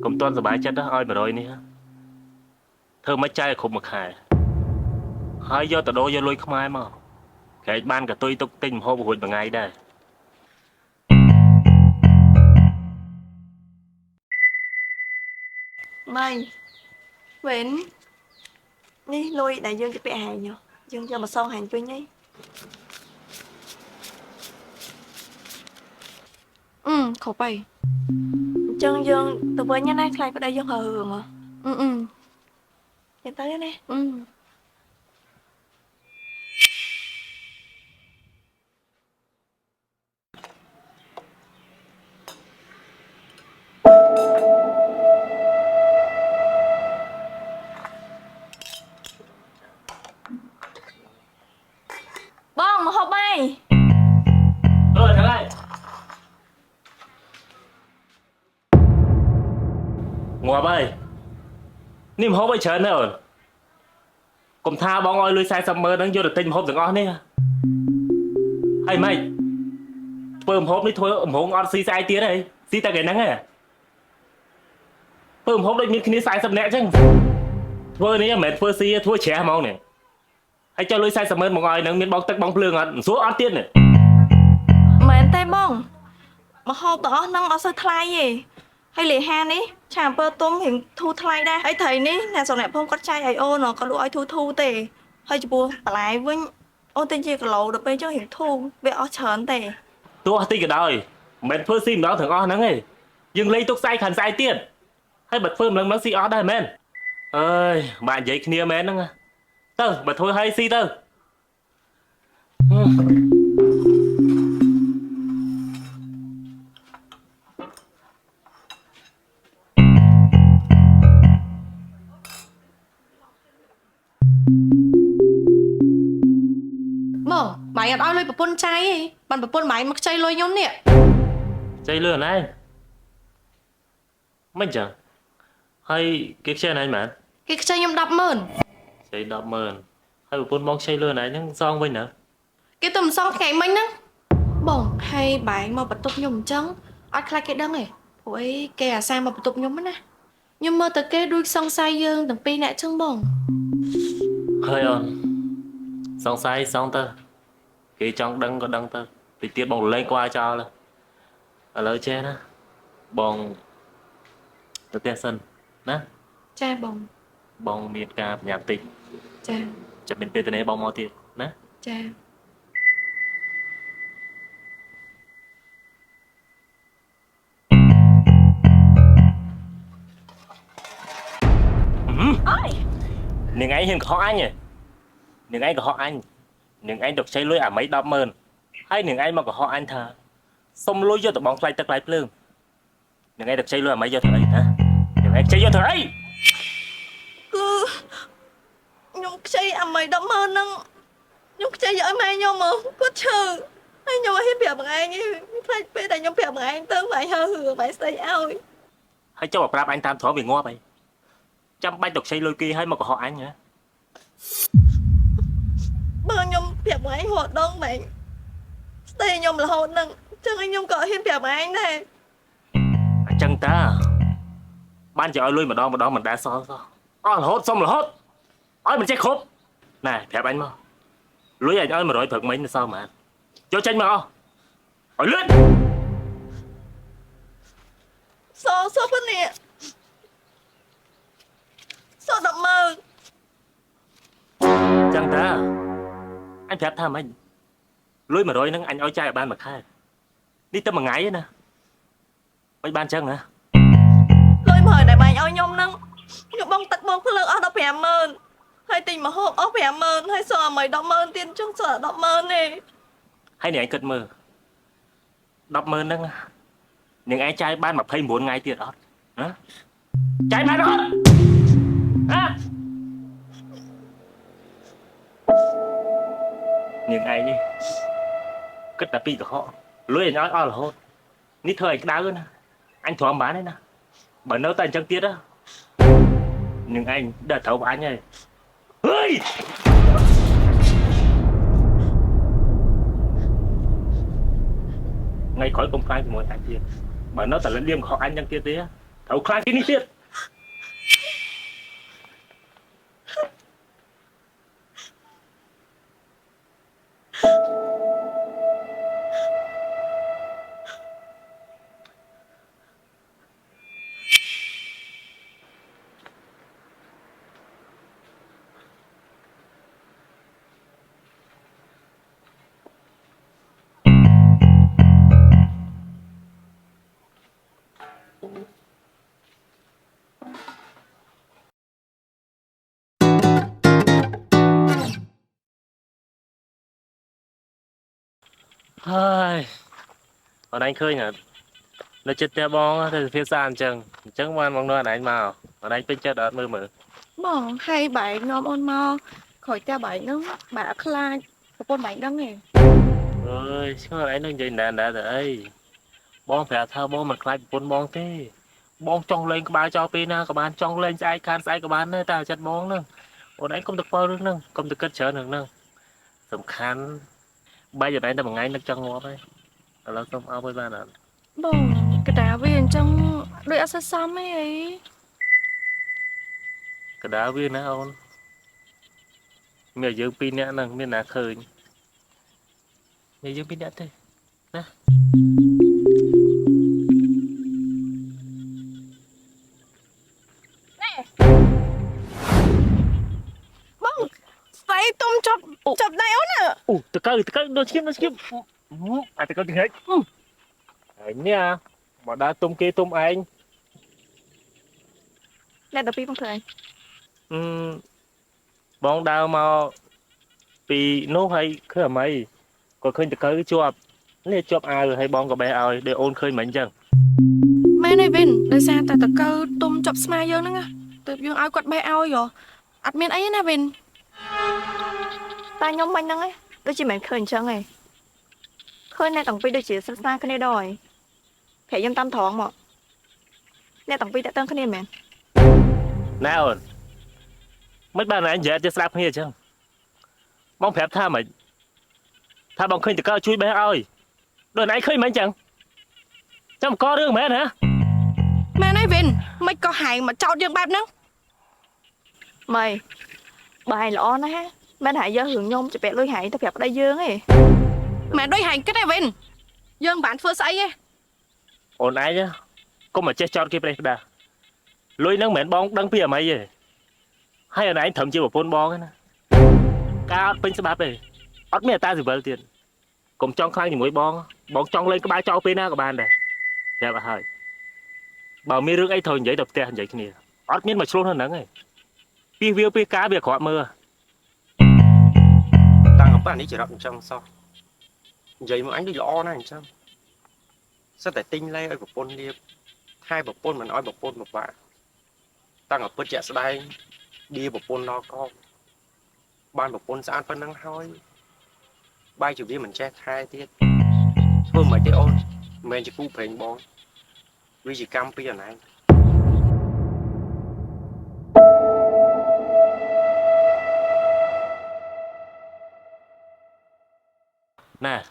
កុំតន់សុបាយចិត្តឲ្យ100នេះធ្វើមិនចាយឲ្យគ្រប់មួយខែហើយយកតដោយកលុយខ្មែរមកក្រែកបានកតុយទុកទិញម្ហូបរួចមួយថ្ងៃដែរ ម៉ៃវិញនេះលុយដែលយើងទៅពាក់ហែងយើងយកមកសងហែងវិញអី គ្រប់ហើយ អញ្ចឹងយើងទៅវិញណាខ្លាចប្តីយើងហើរឿងហ៎ ទៅណា បងមកហូបបាយ អើថ្ងៃងាប់ហើយនេះម្ហូបអីច្រើនណាស់អូនកុំថាបងឲ្យលុយ40ម៉ឺនហ្នឹងយកទៅទិញម្ហូបទាំងអស់នេះហើយម៉េចធ្វើម្ហូបនេះធ្វើម្ហូបអត់ស៊ីស្អែកទៀតហើយស៊ីតែគេហ្នឹងឯងធ្វើម្ហូបដូចមានគ្នា40នាក់អញ្ចឹងធ្វើនេះមិនមែនធ្វើស៊ីធ្វើច្រះហ្មងនេះហើយចុះលុយ40ម៉ឺនមកឲ្យហ្នឹងមានបងទឹកបងភ្លើងអត់ស្រួលអត់ទៀតនេះ មែនទេបងមកហូបទាំងអស់ហ្នឹងអត់សូវថ្លៃទេហើយលេហានេះឆាអំពើទុំរៀងធូរថ្លៃដែរហើយត្រីនេះអ្នកស្រុកអ្នកភូមិគាត់ចាយឲ្យអូនគាត់លក់ឲ្យធូរទេហើយចំពោះបន្លែវិញអូនទិញជាគីឡូដល់ពេលចឹងរៀងធូរវាអស់ច្រើនទេ ទោះអស់តិចក៏ដោយមិនមែនធ្វើស៊ីម្ដងទាំងអស់ហ្នឹងទេយើងលេងទុកស្អែកខាងស្អែកទៀតហើយបើធ្វើម្លឹងស៊ីអស់ដែរមែនអើយបាក់និយាយគ្នាមែនហ្នឹងទៅបើធ្វើឲ្យស៊ីទៅ បងបាយអត់ឲ្យលុយប្រពន្ធចាយទេបានប្រពន្ធបាយមកខ្ចីលុយខ្ញុំនេះ ចៃលឿនឯងមិនចឹងហើយគេខ្ចីណែមែន គេខ្ចីខ្ញុំ100000 ខ្ចី100000ហើយប្រពន្ធបងខ្ចីលឿនឯងហ្នឹងសងវិញណា គេទៅមិនសងថ្ងៃមិញហ្នឹងបងហើយបាយមកបន្ទប់ខ្ញុំអញ្ចឹងអត់ខ្លាចគេដឹងទេព្រោះអីគេអាសាមកបន្ទប់ខ្ញុំណាខ្ញុំមើលទៅគេដូចសង្ស័យយើងទាំងពីរនាក់អញ្ចឹងបង ហើយអូនសង្ស័យសងទៅគេចង់ដឹងក៏ដឹងទៅតិចទៀតបងលេងក្បាលចោលឥឡូវចេះណាបងទៅផ្ទះសិនណា ចាបង បងមានការប្រញាប់តិច ចា ចាំមានពេលទៅនេះបងមកទៀតណា ចា នាងឯងហ៊ានកុហកអញហ៎នាងឯងកុហកអញនាងឯងទៅខ្ចីលុយអាមី100000ហើយនាងឯងមកកុហកអញថាសុំលុយយកទៅបងថ្លៃទឹកថ្លៃភ្លើងនាងឯងទៅខ្ចីលុយអាមីយកទៅអីណានាងឯងខ្ចីយកទៅអី គឺខ្ញុំខ្ចីអាមី100000ហ្នឹងខ្ញុំខ្ចីយកឲ្យម៉ែខ្ញុំមកគាត់ឈឺហើយខ្ញុំអត់ហ៊ានប្រាប់បងឯងទេខ្លាចពេលដែលខ្ញុំប្រាប់បងឯងទៅបងឯងហើរឿងបងឯងស្ដីឲ្យ ហើយចុះមកប្រាប់អញតាមត្រង់វាងាប់អីចាំបាច់ទៅខ្ចីលុយគេហើយមកកុហកអញហ៎ បើខ្ញុំ ប្រាប់ឯងរត់ដងបែងស្ទេខ្ញុំរហូតនឹងចឹងឯងខ្ញុំក៏ហ៊ានប្រាប់ឯងដែរ អញ្ចឹងតាបានជាឲ្យលុយម្ដងមិនដែលសល់សោះអស់រហូតសុំរហូតឲ្យមិនចេះគ្រប់ណែប្រាប់អញមកលុយអញឲ្យ100ព្រឹកមិញនៅសល់ប៉ុន្មានយកចេញមកអស់ឲ្យលឿន សប៉ុណ្នេះ100000 ចឹងតាអញប្រាប់ថាម៉េចលុយ100ហ្នឹងអញឲ្យចាយឲ្យបានមួយខែនេះតែមួយថ្ងៃទេណាមិនបានចឹងណា លុយ100ដែលបាញ់ឲ្យខ្ញុំហ្នឹងខ្ញុំបងទឹកបងភ្លើងអស់ដល់50000ហើយទិញមកហូបអស់50000ហើយសល់ឲ្យ100,000ទៀតចឹងសល់100,000ទេ ហើយនាងគិតមើល100,000ហ្នឹងនាងឯងចាយបាន29ថ្ងៃទៀតអត់ណាចាយបានអត់ហ៎នាងឯងនេះគិតតែពីកុហកលុយអញឲ្យអស់រហូតនេះធ្វើឲ្យក្តៅណាអញទ្រាំបានទេណាបើនៅតែអញ្ចឹងទៀតនាងឯងដល់ត្រូវអញហើយហេយថ្ងៃក្រោយកុំខ្លាចជាមួយអញទៀតបើនៅតែលៀមខកអញអញ្ចឹងទៀតទេត្រូវខ្លាចទីនេះទៀត ហើយអត់ឯងឃើញអត់នៅចិត្តផ្ទះបងទៅភាសាអញ្ចឹងបានមកនៅអត់ឯងមកអត់ឯងពេញចិត្តអត់មើល បងហើយបែកនាំអូនមកក្រោយតែបែកហ្នឹងបែកអត់ខ្លាចប្រពន្ធបែកដឹងទេ អើយឆ្ងល់ឯងនឹងនិយាយណែទៅអីបងប្រាប់ថាបងមិនខ្លាចប្រពន្ធបងទេបងចង់លេងក្បាលចោលពេលណាក៏បានចង់លេងស្អែកខានស្អែកក៏បានដែរតែចិត្តបងហ្នឹងអូនឯងកុំទៅខ្វល់រឿងហ្នឹងកុំទៅគិតច្រើនរឿងហ្នឹងសំខាន់បែរចែកតែមួយថ្ងៃនឹកចង់ងាប់ហើយឥឡូវសុំអោបឲ្យបានអត់ បងកតាវាអញ្ចឹងដូចអត់សសមទេអី កដាវាណាអូនមានយើងពីរនាក់ហ្នឹងមានណាឃើញមានយើងពីរនាក់ទេណា បងស្អីទុំចាប់ដៃអូនណា អូតកើដូចឈាមអាតកើទីហេតុហើយនេះមកដើរទុំគេទុំឯង អ្នកដល់ពីបងធ្វើអី បងដើរមកពីនោះហើយឃើញអមីក៏ឃើញតកើជាប់នេះជាប់អាវហើយបងក៏បេះឲ្យដូចអូនឃើញមិនអញ្ចឹង មែនទេវិនដោយសារតែតកើទុំចាប់ស្មាយើងហ្នឹងទើបយើងឲ្យគាត់បេះឲ្យហ៎អត់មានអីណាវិន តែខ្ញុំមិញហ្នឹងឯងដូចជាមិនឃើញអញ្ចឹងឯងឃើញអ្នកទាំងពីរដូចជាស្និទ្ធស្នាលគ្នាដែរព្រែខ្ញុំតាមត្រង់មកអ្នកទាំងពីរតាក់ទងគ្នាមែន ណែអូនមិនបានឯងនិយាយចេះស្ដាប់គ្នាអញ្ចឹងបងប្រាប់ថាមិនថាបងឃើញតកើជួយបេះឲ្យដូចឯងឃើញមិនអញ្ចឹងចាំករឿងមែនហ៎ មែនទេវិនមិនក៏ហែងមកចោតយើងបែបហ្នឹង ម៉េចបើឯងល្អណាស់មិនហ่าយករឿងខ្ញុំជពាក់លុយហែងទៅប្រាប់ប្តីយើងទេ មែនដូចហែងគិតទេវិនយើងមិនបានធ្វើស្អីទេ អូនឯងកុំមកចេះចោតគេប្រេះក្តាលុយហ្នឹងមិនមែនបងដឹងពីអមីទេហើយអូនឯងត្រឹមជាប្រពន្ធបងទេណាការអត់ពេញច្បាប់ទេអត់មានអត្តាស៊ីវិលទៀតកុំចង់ខ្លាំងជាមួយបងចង់លេងក្បាលចោលពេលណាក៏បានដែរប្រាប់ឲ្យហើយបើមានរឿងអីត្រូវនិយាយទៅផ្ទះនិយាយគ្នាអត់មានមកឆ្លោះនៅហ្នឹងទេពីវាពីការវាអាក្រក់មើល តាំងពីនេះច្រត់អញ្ចឹងសោះនិយាយមកអញដូចល្អណាស់អញ្ចឹងសិតតែទិញលេឲ្យប្រពន្ធលៀបថែប្រពន្ធមិនឲ្យប្រពន្ធពិបាកតាំងពីពិតជាក់ស្ដែងឌីប្រពន្ធដល់កោបានប្រពន្ធស្អាតប៉ុណ្ណឹងហើយបាយជាវាមិនចេះថែទៀតធ្វើមិនទេអូនមិនមែនជាគូប្រេងបងវាជាកម្មពីអណៃ nè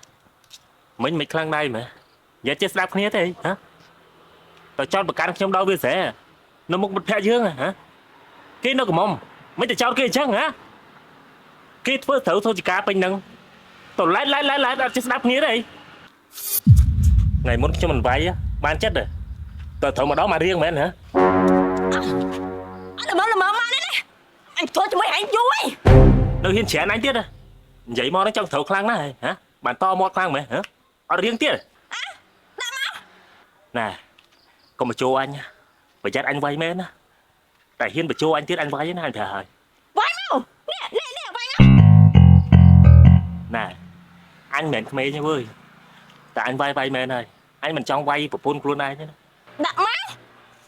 mình khăn đây mà giờ chết đápគ្នាthế hả tao cho bậc cán trong đâu bây giờ nó một phe dương hả cái nó của mông mấy tao cho cái chắc hả cái phơi thấu thôi chỉ cá bình nâng tao lái chết đáp nghĩa đây ngày muốn cho mình vay á ban chết rồi tao thấu mà đó mà riêng mày hả Anh làm ơn mà đi anh thôi cho mấy anh vui đâu hiên trẻ anh tiết à vậy mò nó trong thấu khăn này hả bạn to mót khăn mày hả ở riêng tiết nè còn một chỗ anh nha phải dắt anh vay mến á tại hiên phải chỗ anh tiết anh vay với anh thề hời vay mau nè vay mau nè anh mến mê nha vui tại anh vay mến này anh mình trong vay của phun luôn ai chứ đã mau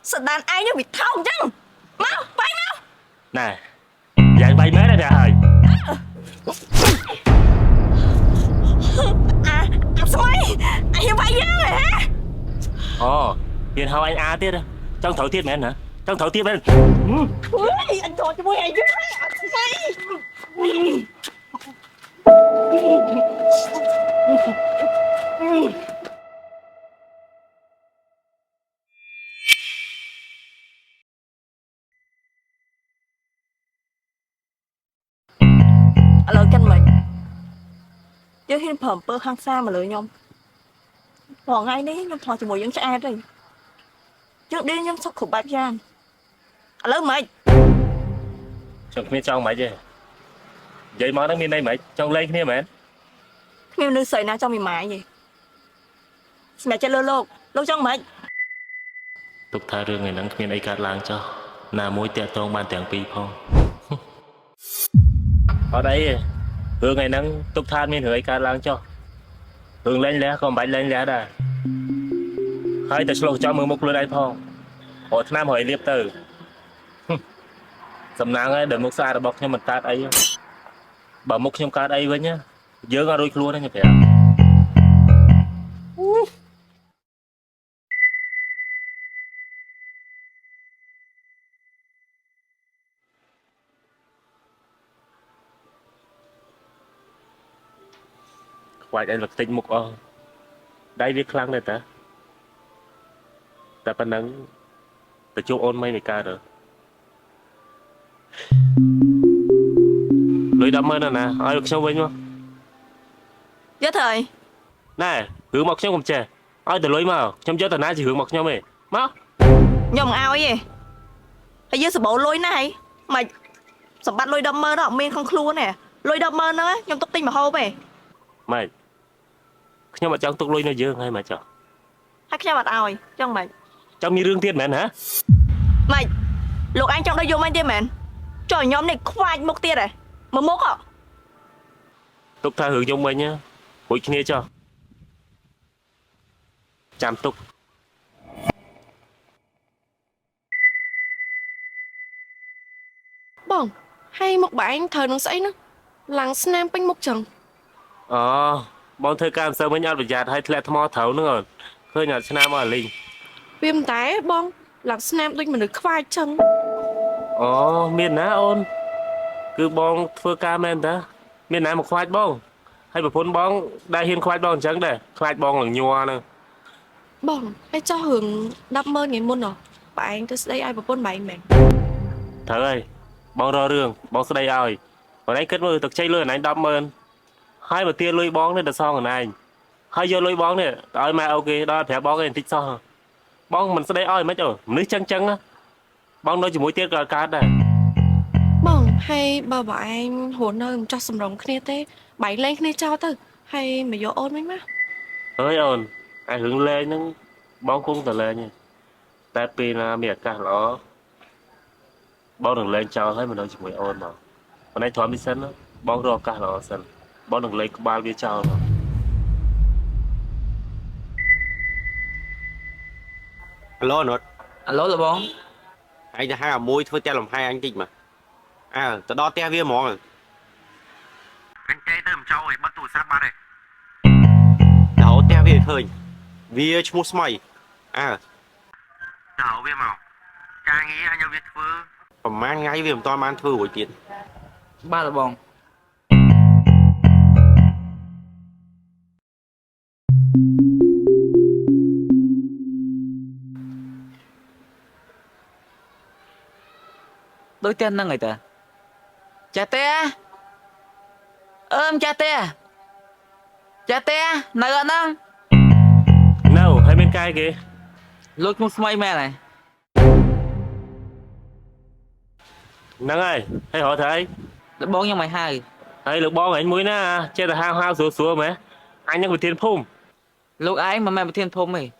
sợ đàn ai nó bị thông chứ mau vay mau nè vậy anh vay mến này thề hời sao mày anh hiên vay dữ rồi hả ồ hiên hao anh a tiết á trong thấu tiết mến hả trong thấu tiết mến ui anh thôi cho mấy anh vui mày Alo canh mày chứ hiên phẩm bơ khang xa mà lựa nhom bỏ ngay đi nhom thò chỉ mùi dân cha đi trước đi nhom sốc khủng bạc gian alo mày trong miếng trong mày chứ vậy món nó miếng đây mày trong lên kia mày miêu nữ sợi nào trong mì mại gì mẹ cho lô trong mày tục tha rương ngày nắng miếng ấy cát lang cho là mối tẹt tông ban tiếng pi phong ở đây hương ngày nắng tục tha miếng hưỡi cát lang cho hương lên lẽ còn bánh lên lẽ đây hai ta slow cho mừng một luôn đây phong ở nam hỏi liệp từ sầm nang ấy để một xa để bọc cho mình cát ấy bảo một trong cát ấy với nhá dơ ra đôi luôn đấy nhỉ phải quay anh vật tinh một đây viết khăn này ta phần nắng ta chụp ôn mấy này ca rồi lưới đâm ơn nè ai được xong với nhau Chết thời nè hướng mọc trong cùng trẻ ai từ lưới mà trong chết từ nãy chỉ hướng mọc nhau mày má nhom ao ấy gì hay dưới sự bộ lôi này mà sập bắt lôi đâm mơ đó miên không khlu nè lôi đâm mơ nó nhom tóc tinh mà hô về mày nhưng mà trong tục lôi nó dương hay mà chọn hay cái mặt ao trong mày trong như rương tiên mẹ hả mày luộc anh trong đây vô anh tiên mẹ trời nhóm này khoai một tia này mà mốt à tục tha hướng trong mình nhá hụi kia cho chăm tục Bông, hay một bạn thời nó sấy nữa. Lăng snam bánh một chừng. bọn thơ cam sơ mới nhau được giặt hay lẹ thmò thấu nữa rồi khơi nhặt snam ở linh Viêm tái bông, lăng snam đôi mình được khoai chừng. miền ná ôn cứ bong thơ cam em ta miền ná một khoai bong hay một phun bong đại hiên khoai bong trắng đây khoai bong là nhua nè Bông, hay cho hưởng đắp mơ ngày muôn rồi. Bạn tôi sẽ đây ai vào bốn bảy mẹ. thơ ơi bong rơ rương bong sẽ đây ai còn anh kết mơ thực chay lươn anh đâm mơn hai mà tia lưỡi bóng này là sao này hai giờ lưỡi bóng này đói mà ok đó thẻ bóng này thích sao bóng mình sẽ đây ai mấy chỗ nước trắng trắng á bóng nó chỉ mũi tiết cá đây Bông, hay bà bạn hồn nơi cho sầm rồng kia thế. Bạn lên kia cho tư. Hay mà vô ôn mấy má. ơi ồn ai hướng lên nó bóng cũng từ lên nha tại vì là miệng cả nó bóng đừng lên cho hết mà nó chỉ mũi ôn mà còn anh thoáng đi sân đó bóng rò cả nó sân bóng đừng lên bao nhiêu cho mà Alo nốt Alo là bóng anh hai à môi thôi te làm hai anh tịnh mà tao đo te viên mỏ anh tê tao làm trâu rồi bắt tù sát ba này đảo te viên khơi viên mua mày đảo viên màu cha nghĩ anh em việt phơ còn mang ngay viên to mang thưa buổi tiền ba là bóng đôi tên năng người ta cha te cha te này gần năng Nào hai bên cai kìa. lúc muốn smay mẹ này Nâng ơi, hay hỏi thấy. đã bón nhau mày hai Hay lực bong anh mũi na, chơi là hao sủa sủa mẹ. Anh đang bị tiền phum. lúc ấy mà mẹ một thiên phôm mày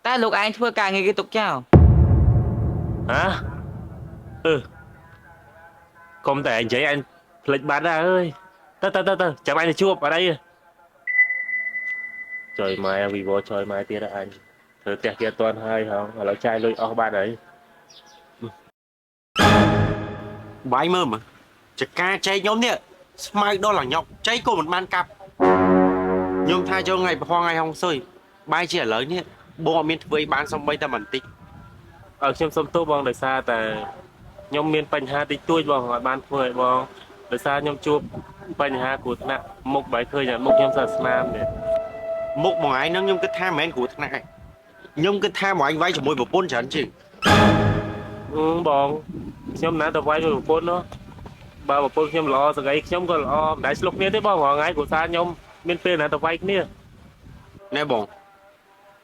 ta lúc ấy thua cả người cái tục chào Hả? Ừ. Không thể anh chạy anh lệch bán ra ơi. Tơ, chẳng anh là chuột ở đây. Trời mai vì vô trời mai tiết anh. Thử tiệc kia toàn hay không? Ở lỡ trai lôi ở bạn ấy. Bái mơ mà. Chả ca cháy nhóm nè. Mai đó là nhọc cháy cô một man cặp. Nhưng thay cho ngày hoa ngày hông xơi. Bài chỉ là lớn nhé. Bố miên với bán xong bây ta bẩn tích. Ở trong sông tô bong đời xa tại nhóm miền bánh hà tích tuổi bong hỏi ban phơi bong đời xa nhóm chuột bánh hà của nạ mục bài khơi nhà mục nhóm sạt nam để Một một ai nâng nhưng cái tha mến của thằng này. Nhưng cái tha mà anh vay cho môi một bốn chẳng chứ. bong nhóm ná tao vay cho một con đó ba một con nhóm lo rồi cái nhóm còn lo đại lúc này thế bong hỏi ngay của xa nhóm miền phê ná tao vay kia Nè bọn.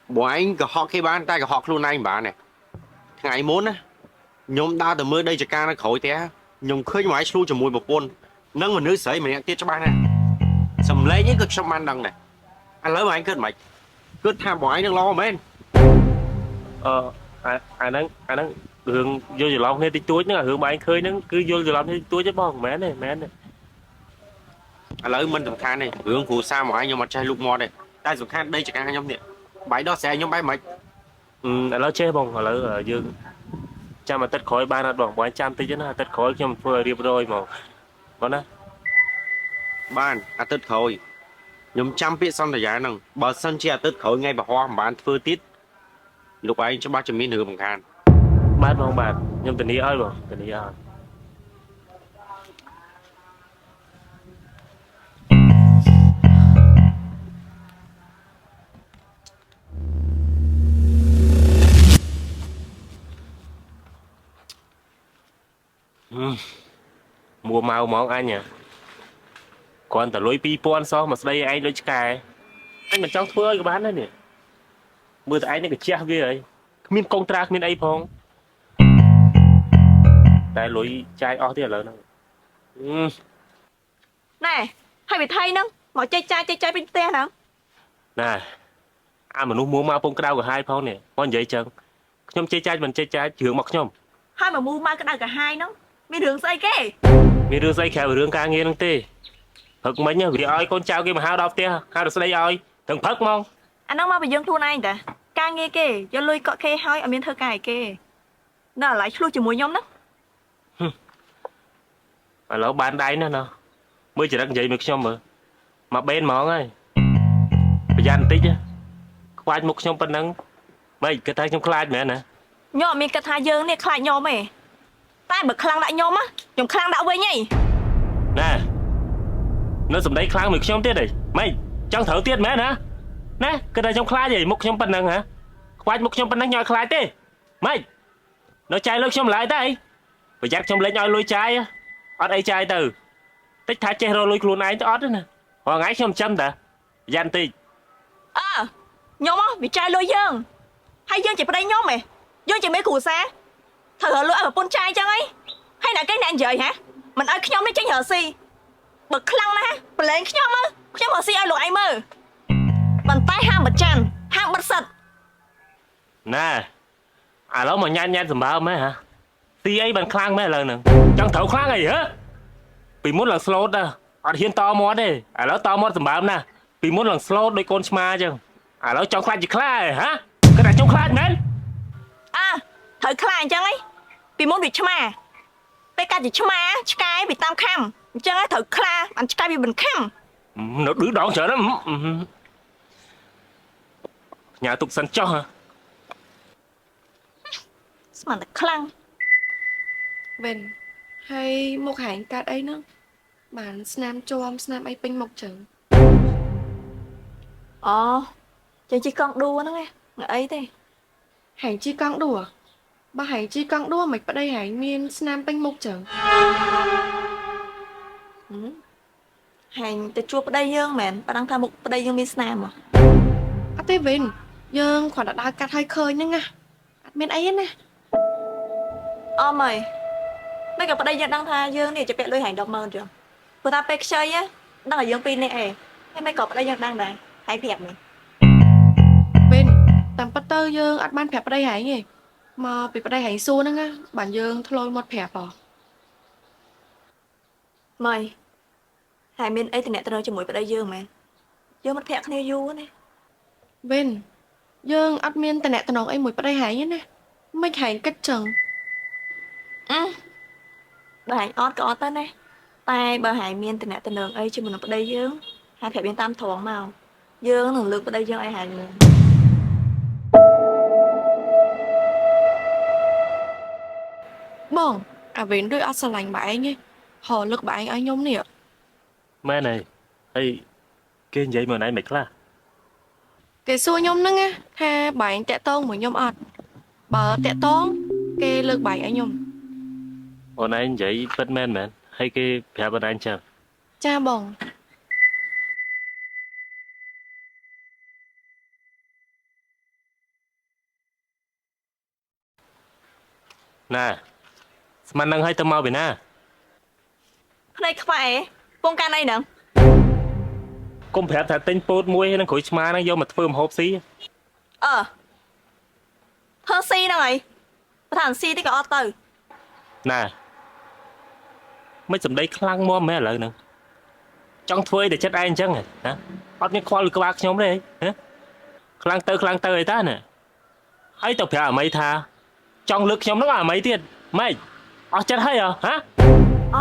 Bọn anh có họ khi bán tay có họ luôn anh bà này. Thằng ấy muốn á. Nhóm ta từ mới đây cho ca nó khỏi té. Nhóm khơi mà ai xuống cho mùi một bốn. Nâng mà nữ sấy mà nhạc tiết cho ba nè. Sầm lấy những cực trong ban đằng này. Anh lấy mà anh kết mạch. Cứ tham bọn anh đừng lo mà em. anh đang hướng vô giờ lòng hay tích tuổi nữa hướng mà anh khơi nó cứ vô giờ lòng hay tuổi chứ bong mẹ này Anh lấy mình thằng Khan này. Hướng phù sa mà anh nhưng mà trai lúc mò này. Ta dùng Khan đây cho ca nhóm nè. Bãi đó xe nhóm bãi mạch. anh nói chơi bong ở ở dương cha mà tất khói ba nó bằng bốn trăm tí chứ nó tất khói cho mình vừa điệp rồi mà có nó Bạn, à tết khôi. Nhóm trăm biết xong rồi giá nâng. Bà sân chia tết khôi ngay bà hoa mà bạn phơ tít. Lúc ấy cho 300 miếng hứa bằng Khan. bát không bạn nhưng tình ý ơi mà tình ý ơi mua màu món anh nhỉ còn tờ lối pi pon so mà đây anh lối cài anh mình trong thưa cái bán đấy nè mưa tại anh nó cái chia ghê ấy miên contract miên ấy phong tại lối chai o thì là lớn nè hay bị thay nâng mọi chơi chai bên te nào nè à mà nó mua màu phong cao của hai phong nè con vậy chăng nhom chơi chai mình chơi chai trường mặc nhom hai mà mua mai cái nào cả hai nó mi đường xây cái mi đưa dây khéo đường ca nghe năng tê thật mấy nhá vì ai con trao kia mà hao đau tia hao được đây ai thằng phất mong anh nói mà bị dân thua này ta ca nghe kê do lui cọ kê hỏi ở miền thơ cài kê nó lại lui chỉ mùi nhóm đó mà lỡ bàn đáy nữa nè mới chỉ đang vậy được xong mà bên món ấy bây giờ anh tí chứ khoai một xong bên nắng mấy cái tay trong khai mẹ nè nhỏ miền cà thà dương này khai nhỏ mày tai bực khlang đại nhóm á nhóm khlang đạo với nhỉ nè nó sầm đấy khang được xong tiết này mày chẳng thở tiết mẹ nè nè cái tay trong khai gì một xong bên nắng hả khoai một xong bên nắng nhoi khai tê mày nó chai lúc xong lại đây phải dắt xong lấy nhoi lôi chai á ở đây chai từ tích thái chơi rồi lôi luôn ai cho ót đó nè hoàng ái xong châm đã gian tì nhóm á bị trai lôi dương hay dương chỉ vào đây nhóm mày dương chỉ mấy củ xa thở lôi ở con trai chăng ấy hay là cái nạn dời hả mình ai nhóm đi tranh hở si bực khăng na bực lên nhóm á nhóm hở si ai lụi ai mơ bàn tay ham bật tràn ham bật sật nè à đó mà nhanh dùm bao mấy hả si ấy bằng khang mấy lần nè chẳng thấu khang gì hả vì muốn lần slot đó ở hiên to mót đi à đó to mót dùm bao nè vì muốn lần slot đôi con sma chứ à đó trong khai chỉ khai hả cái này trong khai mến thời khai chăng ấy vì muốn bị chma bây ca chỉ chma cái bị tam kham chăng ấy thời khai anh cái bị bình kham nó đứa đòn chờ nó nhà tục sân cho hả mà là khăng Vên hay một hành cát ấy nữa bản snam chom snam ấy pin một chừng chẳng chỉ con đua nó nghe người ấy thế hành chi con đùa បើហែងជីកង់ដួមិនប្តីហែងមានស្នាមពេញមុខចឹង ហាញទៅជួបប្តីយើងមែនប៉ណ្ណឹងថាមុខប្តីយើងមានស្នាមហ៎ អត់ទេវិញយើងគ្រាន់តែដើរកាត់ឲ្យឃើញហ្នឹងណាអត់មានអីទេណា អមអើយមិនក៏ប្តីយើងដឹងថាយើងនេះជាពាក់លុយហាញ 100000 ចឹងព្រោះថាពេលខ្ចីហ្នឹងដឹងតែយើងពីរនាក់ឯងហើយមិនក៏ប្តីយើងដឹងដែរហើយប្រាប់មែន វិញតាមពិតទៅយើងអត់បានប្រាប់ប្តីហែងទេមកពីប្តីហែងសួរហ្នឹងណាបានយើងធ្លាប់មកប្រាប់ហ៎ ម៉ៃហើយមានអីតំណែងជាមួយប្តីយើងមែនយើងមិនប្រាក់គ្នាយូរណា វិញយើងអត់មានតំណែងអីមួយប្តីហែងទេណាមិនហែងគិតចឹង បើហាញអត់ក៏អត់ទៅណាតែបើហាញមានតំណែងអីជាមួយនឹងប្តីយើងហាញប្រាប់យើងតាមត្រង់មកយើងនឹងលើកប្តីយើងឲ្យហាញមើល បងអាវិញដូចអត់ស្រឡាញ់បែងទេហៅលើកបែងឲ្យខ្ញុំនេះ មែនហើយហើយគេនិយាយមកណៃមិនខ្លះ គេសួរខ្ញុំហ្នឹងណាថាបែងតាក់តងមួយខ្ញុំអត់បើតាក់តងគេលើកបែងឲ្យខ្ញុំ អូនឯងនិយាយពិតមែនមែនហើយគេប្រាប់អូនឯងចឹង ចាបង ណាស្មាននឹងឲ្យទៅមកពីណា ភ្នែកខ្វាក់ពងកាន់អីហ្នឹង កុំប្រាប់ថាទិញពោតមួយហើយនឹងក្រួយឆ្មាហ្នឹងយកមកធ្វើម្ហូបស៊ី អើធ្វើស៊ីហ្នឹងហើយបើថាស៊ីតិចក៏អត់ទៅ ណាមិនសំដីខ្លាំងមកមែនឥឡូវហ្នឹងចង់ធ្វើអីតែចិត្តឯងអញ្ចឹងហ៎ណាអត់មានខ្វល់ពីក្បាលខ្ញុំទេហ៎ខ្លាំងទៅអីតាណាហើយទៅប្រាប់អាមីថាចង់លើកខ្ញុំហ្នឹងអាមីទៀតម៉េចអស់ចិត្តហើយហ៎ហ៎ អ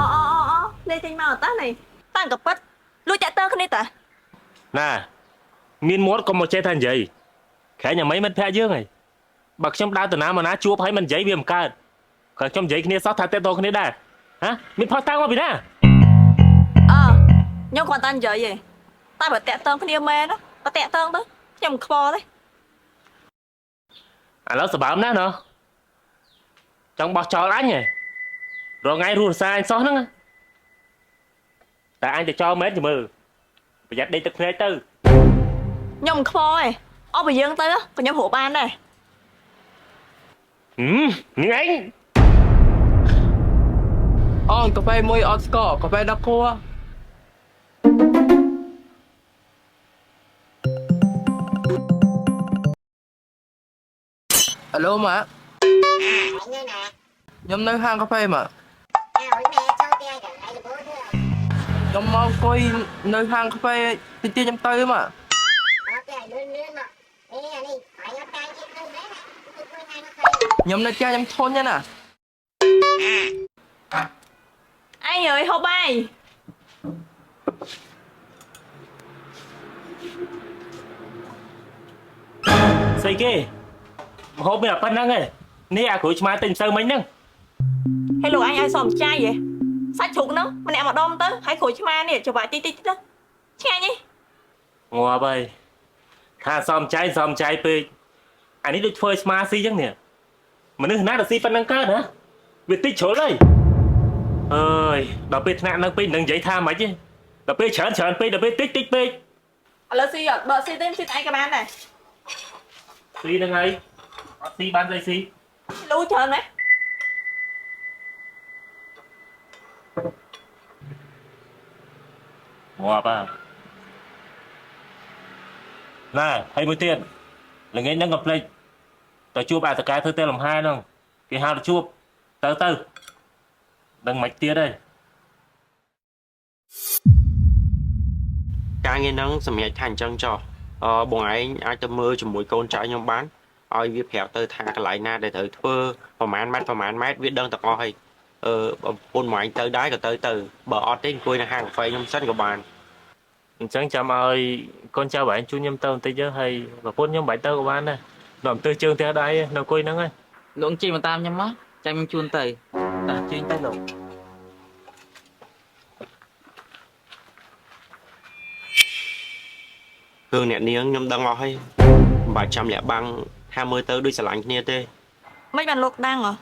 លេចេញមកតានេះតាំងកប៉ិតលួចតាក់ទងគ្នាតា ណាមានមាត់កុំមកចេះថានិយាយក្រែងអាមីមិនភ័ក្រយើងហីបើខ្ញុំដើរទៅណាមកណាជួបហើយមិននិយាយវាមិនកើតក៏ខ្ញុំនិយាយគ្នាសោះថាតេតគ្នាដែរហ៎មានផុសតាំងមកពីណា ខ្ញុំគាត់តានិយាយទេតែបើតាក់ទងគ្នាមែនក៏តាក់ទងទៅខ្ញុំមិនខ្វល់ទេ ឥឡូវសបើមណាស់ណោះចង់បោះចោលអញហ៎រងថ្ងៃរស់រសាអញសោះហ្នឹងតែអញទៅចោលមែនជមើលប្រយ័ត្នដេកទឹកភ្នែកទៅ ខ្ញុំមិនខ្វល់ទេអស់បើយើងទៅក៏ខ្ញុំរកបានដែរ នាងឯង អូនកាហ្វេមួយអត់ស្ករកាហ្វេ10ខួរអាឡូម៉ាខ្ញុំនៅហាងកាហ្វេម៉ាខ្ញុំមកអង្គុយនៅហាងកាហ្វេតិចទៀតខ្ញុំទៅម៉ាខ្ញុំនៅផ្ទះខ្ញុំធន់ទេណា អញអើយហូបបាយ ស្អីគេម្ហូបមានតែប៉ុណ្្នឹងឯងនេះអាក្រួយឆ្មាទិញមិនសូវមិញហ្នឹង ហើយលោកអញឲ្យសមចាយហ៎សាច់ជ្រូកហ្នឹងម្នាក់ម្ដុំទៅហើយក្រួយឆ្មានេះច្របាច់តិចតិចទៅឆ្ងាញ់ហី ងាប់ហើយថាសមចៃពេកអានេះដូចធ្វើឆ្មាស៊ីអញ្ចឹងនេះមនុស្សណាដែលស៊ីប៉ុណ្្នឹងកើតហ៎វាតិចជ្រុលហើយអើយដល់ពេលថ្នាក់ហ្នឹងពេកមិនដឹងនិយាយថាម៉េចទេដល់ពេលច្រើនពេកដល់ពេលតិចពេក ឥឡូវស៊ីអត់បើស៊ីទេស៊ីតែឯងក៏បានដែរ ស៊ីហ្នឹងហើយអត់ស៊ីបានស្អីស៊ី លូច្រើនណាស់ ងាប់ហើយណែហើយមួយទៀតល្ងាចហ្នឹងក៏ភ្លេចទៅជួបអាតកែធ្វើតែលំហែហ្នឹងគេហៅទៅជួបទៅដឹងមិនទៀតទេ ការងារហ្នឹងសម្រាប់ថាអញ្ចឹងចុះបងឯងអាចទៅមើលជាមួយកូនចៅខ្ញុំបានឲ្យវាប្រាប់ទៅថាកន្លែងណាដែលត្រូវធ្វើប្រហែលម៉ែត្រវាដឹងទាំងអស់ហើយបងប្អូនមកឯងទៅដែរក៏ទៅបើអត់ទេអង្គុយនៅហាងកាហ្វេខ្ញុំសិនក៏បាន អញ្ចឹងចាំឲ្យកូនចៅបងជួយខ្ញុំទៅបន្តិចទៅហើយប្រពន្ធខ្ញុំបាច់ទៅក៏បានដែរដល់ទៅជើងផ្ទះដៃនៅអង្គុយហ្នឹងហើយ លោកជិះមកតាមខ្ញុំមកចាំខ្ញុំជូនទៅតាជើញទៅលោក គ្រឿងអ្នកនាងខ្ញុំដឹងអស់ហើយមិនបាច់ចាំលាក់បាំងថាមើលទៅដូចស្រឡាញ់គ្នាទេ មិនបានលោកដាំងហ៎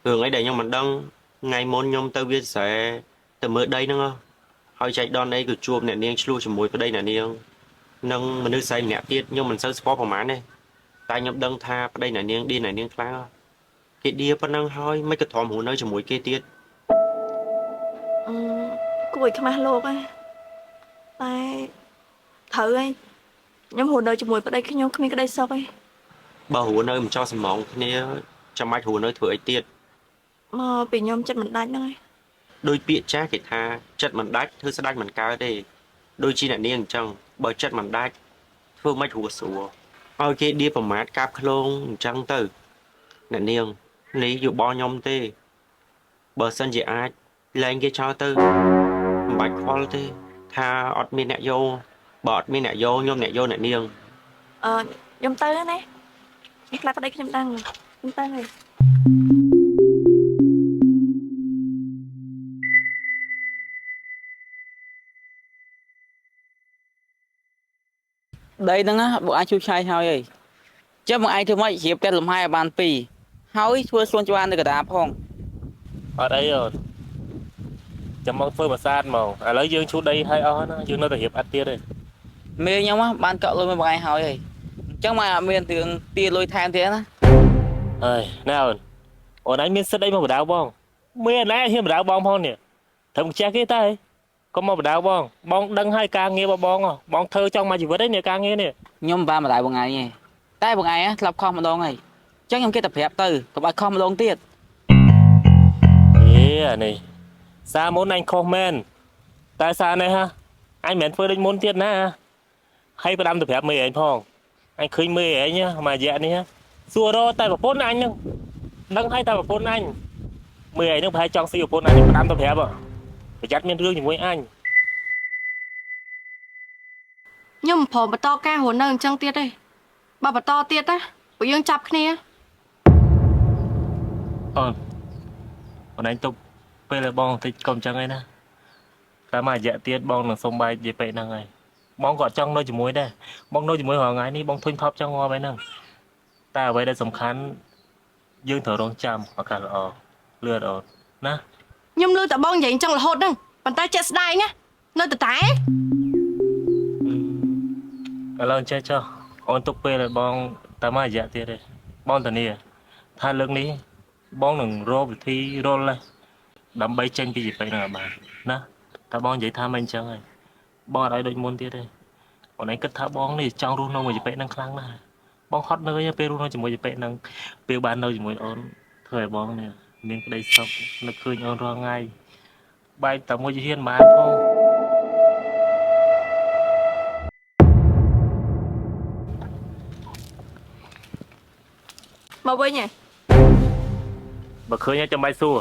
រឿងអីដែលខ្ញុំមិនដឹងថ្ងៃមុនខ្ញុំទៅវាលស្រែទៅមើលដីហ្នឹងហើយចែកដនអីក៏ជួបអ្នកនាងឆ្លោះជាមួយប្តីអ្នកនាងនិងមនុស្សស្រីម្នាក់ទៀតខ្ញុំមិនសូវស្គាល់ប្រហែលទេតែខ្ញុំដឹងថាប្តីអ្នកនាងឌីអ្នកនាងខ្លាំងគេឌីប៉ុណ្ណឹងហើយមិនក៏ទ្រាំរស់នៅជាមួយគេទៀត គួរឲ្យខ្មាស់លោកហ៎តែត្រូវហើយខ្ញុំរស់នៅជាមួយប្តីខ្ញុំគ្មានក្តីសុខទេ បើរស់នៅមិនចោះសំងគ្នាចាំបាច់រស់នៅធ្វើអីទៀត មកពីខ្ញុំចិត្តមិនដាច់ហ្នឹងឯង ដោយពាក្យចាស់គេថាចិត្តមិនដាច់ធ្វើស្ដាច់មិនកើតទេដូចជាអ្នកនាងអញ្ចឹងបើចិត្តមិនដាច់ធ្វើមិនរស់ស្រួលឲ្យគេឌីប្រមាថកាប់ឃ្លោងអញ្ចឹងទៅអ្នកនាងនេះយោបល់ខ្ញុំទេបើសិនជាអាចលែងគេចោលទៅមិនបាច់ខ្វល់ទេថាអត់មានអ្នកយកបើអត់មានអ្នកយកខ្ញុំអ្នកយកអ្នកនាង ខ្ញុំទៅណានេះខ្លះប្តីខ្ញុំដឹងខ្ញុំទៅហើយ ដីហ្នឹងណាបងអាចជួយឆាយហើយអីចាំបងឯងធ្វើម៉េចជ្រាបតែលំហែឲ្យបាន2ហើយធ្វើស្លួនច្បាននៅកណ្ដាលផង អត់អីអូនចាំមកធ្វើប្រាសាទមកឥឡូវយើងឈូសដីឲ្យអស់ណាយើងនៅតែរៀបអត់ទៀតទេ មេខ្ញុំណាបានកក់លុយមកបងឯងហើយអីអញ្ចឹងមកអត់មានរឿងទាលុយថែមទៀតណា អើយណែអូនឯងមានសិទ្ធអីមកបដៅបងមានណែហ៊ានបដៅបងផងនេះត្រឹមចេះគេតែកុំមកបដៅបងដឹងហើយការងាររបស់បងធ្វើចង់មកជីវិតឯនេះការងារនេះ ខ្ញុំមិនបានម្ដាយបងឯងទេតែបងឯងធ្លាប់ខុសម្ដងហើយអញ្ចឹងខ្ញុំគេតែប្រាប់ទៅកុំឲ្យខុសម្ដងទៀត អេអានេះសារមុនអញខុសមែនតែសារនេះហ่ะអញមិនមែនធ្វើដូចមុនទៀតណាហើយផ្ដាំទៅប្រាប់មេឯងផងអញឃើញមេឯងមករយៈនេះសួររតែប្រពន្ធអញហ្នឹងដឹងហើយតែប្រពន្ធអញមេឯងហ្នឹងប្រហែលចង់ស៊ីប្រពន្ធអញផ្ដាំទៅប្រាប់ប្រយ័ត្នមានរឿងជាមួយអញ ខ្ញុំមិនព្រមបន្តការរស់នៅអញ្ចឹងទៀតទេបើបន្តទៀតណាពួកយើងចាប់គ្នា អូនឯងទុកពេលឲ្យបងបន្តិចកុំអញ្ចឹងឯណាតែមករយៈទៀតបងនឹងសុំបែកនិយាយពេកហ្នឹងហើយបងក៏ចង់នៅជាមួយដែរបងនៅជាមួយរាល់ថ្ងៃនេះបងធុញថប់ចង់ងាប់ឯហ្នឹងតែអ្វីដែលសំខាន់យើងត្រូវរងចាំឱកាសល្អលឿនអូនណា ខ្ញុំលឺតែបងនិយាយអញ្ចឹងរហូតហ្នឹងប៉ុន្តែចិត្តស្ដាយណានៅតែ ឥឡូវអញ្ចេះចុះអូនទុកពេលឲ្យបងតែមករយៈទៀតទេបងធានាថាលើកនេះបងនឹងរកវិធីរលដើម្បីចេញពីជីវិតហ្នឹងឲ្យបានណាតែបងនិយាយថាមិនអញ្ចឹងហើយបងអត់ឲ្យដូចមុនទៀតទេអូនឯងគិតថាបងនេះចង់រស់នៅមួយជីវិតហ្នឹងខ្លាំងណាស់បងហត់នឿយពេលរស់នៅជាមួយជីវិតហ្នឹងពេលបាននៅជាមួយអូនធ្វើឲ្យបងនេះមានក្តីសុខនឹកឃើញអូនរាល់ថ្ងៃបែកតែមួយជាហ៊ានបានផង មកវិញហ៎ បើឃើញចាំបាច់សួរ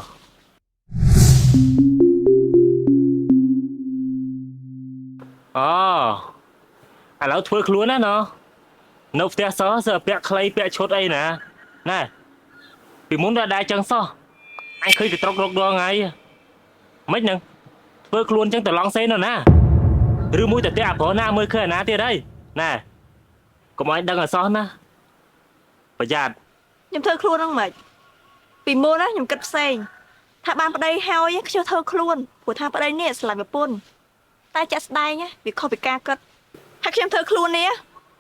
អូឥឡូវធ្វើខ្លួនណាណ៎នៅផ្ទះសោះសើពាក់ខ្លីពាក់ឈុតអីណាណែពីមុនដល់ដែរចឹងសោះអញឃើញទៅត្រុករកដងថ្ងៃមិនហ្នឹងធ្វើខ្លួនចឹងទៅឡងសេនណាឬមួយតែអាប្រុសណាមើលឃើញអាណាទៀតហើយណែកុំឲ្យដឹងឲ្យសោះណាប្រយ័ត្ន ខ្ញុំធ្វើខ្លួនហ្នឹងមិនពីមុនណាខ្ញុំគិតផ្សេងថាបានប្តីហើយខ្ញុំធ្វើខ្លួនព្រោះថាប្តីនេះស្រឡាញ់ប្រពន្ធតែចាក់ស្ដែងវាខុសពីការគិតហើយខ្ញុំធ្វើខ្លួននេះ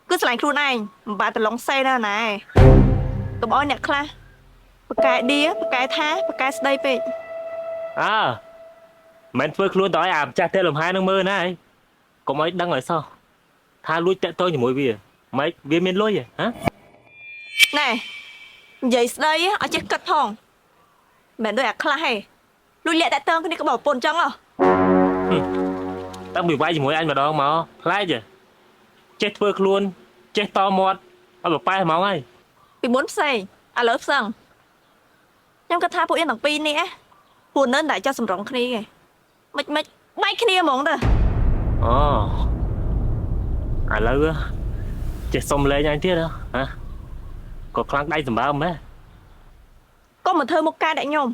គឺស្រឡាញ់ខ្លួនឯងមិនបានប្រឡងសេណាណែកុំឲ្យអ្នកខ្លះប្រកែឌីប្រកែថាប្រកែស្ដីពេក មិនធ្វើខ្លួនតើឲ្យអាម្ចាស់ផ្ទះលំហែនឹងមើលណាហើយកុំឲ្យដឹងឲ្យសោះថាលួចតាក់ទងជាមួយវាម៉េចវាមានលុយហ៎ហ៎ ណែនិយាយស្ដីឲ្យចេះគិតផងមិនដូចអាខ្លះហេលួចលាក់តាក់ទងគ្នាក៏បងប្រពន្ធអញ្ចឹងហ៎ តាំងពីវាយជាមួយអញម្ដងមកខ្លាចចេះធ្វើខ្លួនចេះតមាត់ឲ្យបប៉ែហ្មងហើយ ពីមុនផ្សេងឥឡូវផ្សឹងខ្ញុំគិតថាពួកយើងទាំងពីរនេះពួកនៅតែចោះសម្រងគ្នាឯងមិនបែកគ្នាហ្មងតើ ឥឡូវចេះសុំលេងអញទៀតហ៎ក៏ខ្លាំងដៃសម្បើមហ៎ កុំមកធ្វើមុខកែអ្នកខ្ញុំ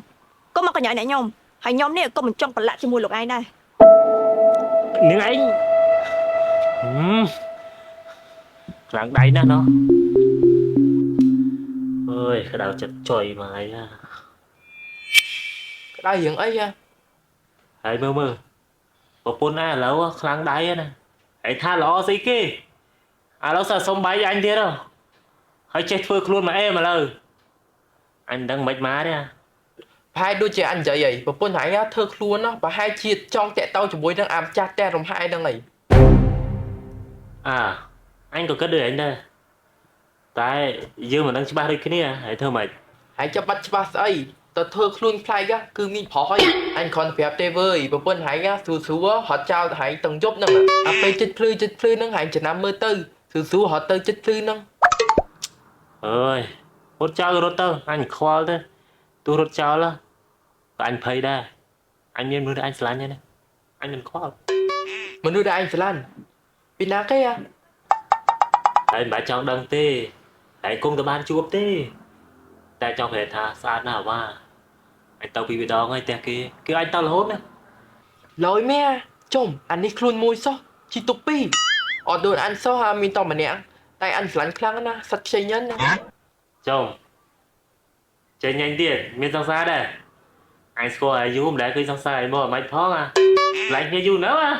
កុំមកកញ្ញើអ្នកខ្ញុំហើយខ្ញុំនេះកុំបញ្ចង់ប្រឡាក់ជាមួយលោកឯងដែរ នាងឯងខ្លាំងដៃណាស់ណោះអើ ơi cái đầu chật chọi mà ấy à Cái đau dưỡng ấy à. hãy mơ mơ có bốn ai lâu kháng đáy nè hãy tha lõ gì kia à nó sợ sống bay anh thế đâu hãy chết phơi luôn mà em mà lời anh đang mệt má đấy à ហើយដូចជាអញនិយាយអីប្រពន្ធហើយធ្វើខ្លួនណាប្រហែលជាចង់តាក់តោជាមួយនឹងអាម្ចាស់តែរំហាយហ្នឹងអី à anh có cất đời anh đây tại dương mà đang ba đôi kia hãy thơ mệt ហើយចាប់បាត់ច្បាស់ស្អីទៅធ្វើខ្លួនប្លែកគឺមានប្រុសហើយអញគ្រាន់តែប្រាប់ទេវើយប្រពន្ធហើយស្រួលស្រួលហត់ចោលទៅហើយទាំងយប់ហ្នឹងអាពេលចិត្តភ្លឺហ្នឹងហើយចំណាំមើលទៅស្រួលស្រួលហត់ទៅចិត្តភ្លឺហ្នឹង ơi hốt trao rốt tơ anh khoa thế tôi rốt trao là anh thấy đây anh nhiên muốn anh slán nha anh đừng khoa មនុស្សដែលអញស្រឡាញ់ពីណាគេ anh bà chọn đăng tê hãy cùng tụi ban chuột tê tại trong hệ thà sát nào mà anh tao bị đó ngay tè kia kêu anh tao là hốt nè ឡើយមែចុំអានេះខ្លួនមួយសោះជីទុកពីរអត់ដូចអញសោះមានតម្នាក់តែអញស្រឡាញ់ខ្លាំងណាស់សិតខ្ចីញ៉ាំណា chồng chạy nhanh tiền miền trong xa đây anh score ai du để khi trong xa anh bỏ máy phó à lạnh như du nữa à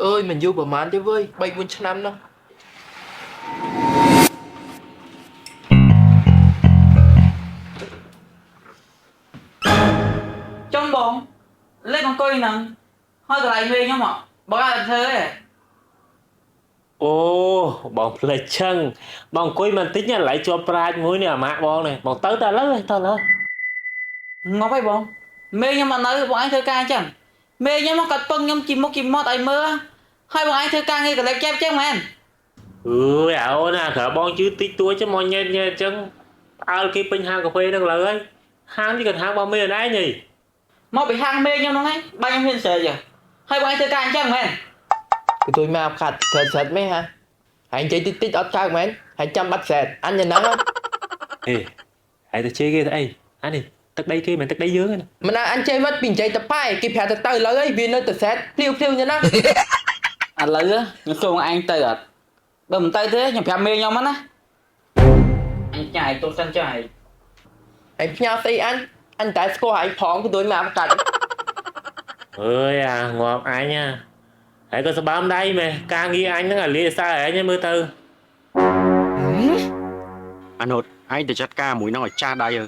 អើយមិនយូរប្រហែលទេវើយ3 4ឆ្នាំនោះ Trong bóng lên bằng coi nè hơi lại mê nhau mà bỏ ra thế ô bọn plei chân bọn cuối mình tính nha lại cho pride mũi nè mạ bọn này bọn tới ta lớn ta lớn ngó phải bóng mê nhau mà nói bọn anh thơ ca chẳng mê nhau mà cật bông nhau chìm mót ai mơ hai bọn anh thơ ca nghe cả lấy chép chắc mà ừ ảo nè khở bọn chứ tí tuổi chứ mọi nhân nha chân ao kia pin hang cà phê đang lời ấy hang chỉ cần hang bao mê đấy nhỉ mót bị hang mê nhau nó ngay bao nhiêu hiên sợ giờ hai bọn anh thơ ca chắc mà គឺទួយមកខាត់សិតមែនហ่าហើយនិយាយតិចអត់ចៅមែនហើយចាំបាត់សែតអញយ៉ាងហ្នឹង ê hãy tôi chơi kia ấy anh đi tắc đây kia mình tắc đây dưới nè មិនណាអញចេះវត្តពីនិយាយទៅប៉ែគេប្រាប់ទៅលើអីវានៅតែសែតភ្លាវយ៉ាងណា à lấy á nhưng không anh tay ở đầm tay thế nhưng phải mê nhau mắt á anh chạy tôi sang chạy ហើយផ្ញើស្អីអញតែស្គាល់ហើយផងគឺទួយមកកាត់ ơi à ngọt ai nha hãy có sao bám đây mày ca nghi anh nó là lìa xa ấy nha mưa tư អាណូតឯងទៅចាត់ការមួយហ្នឹងឲ្យចាស់ដៃអើ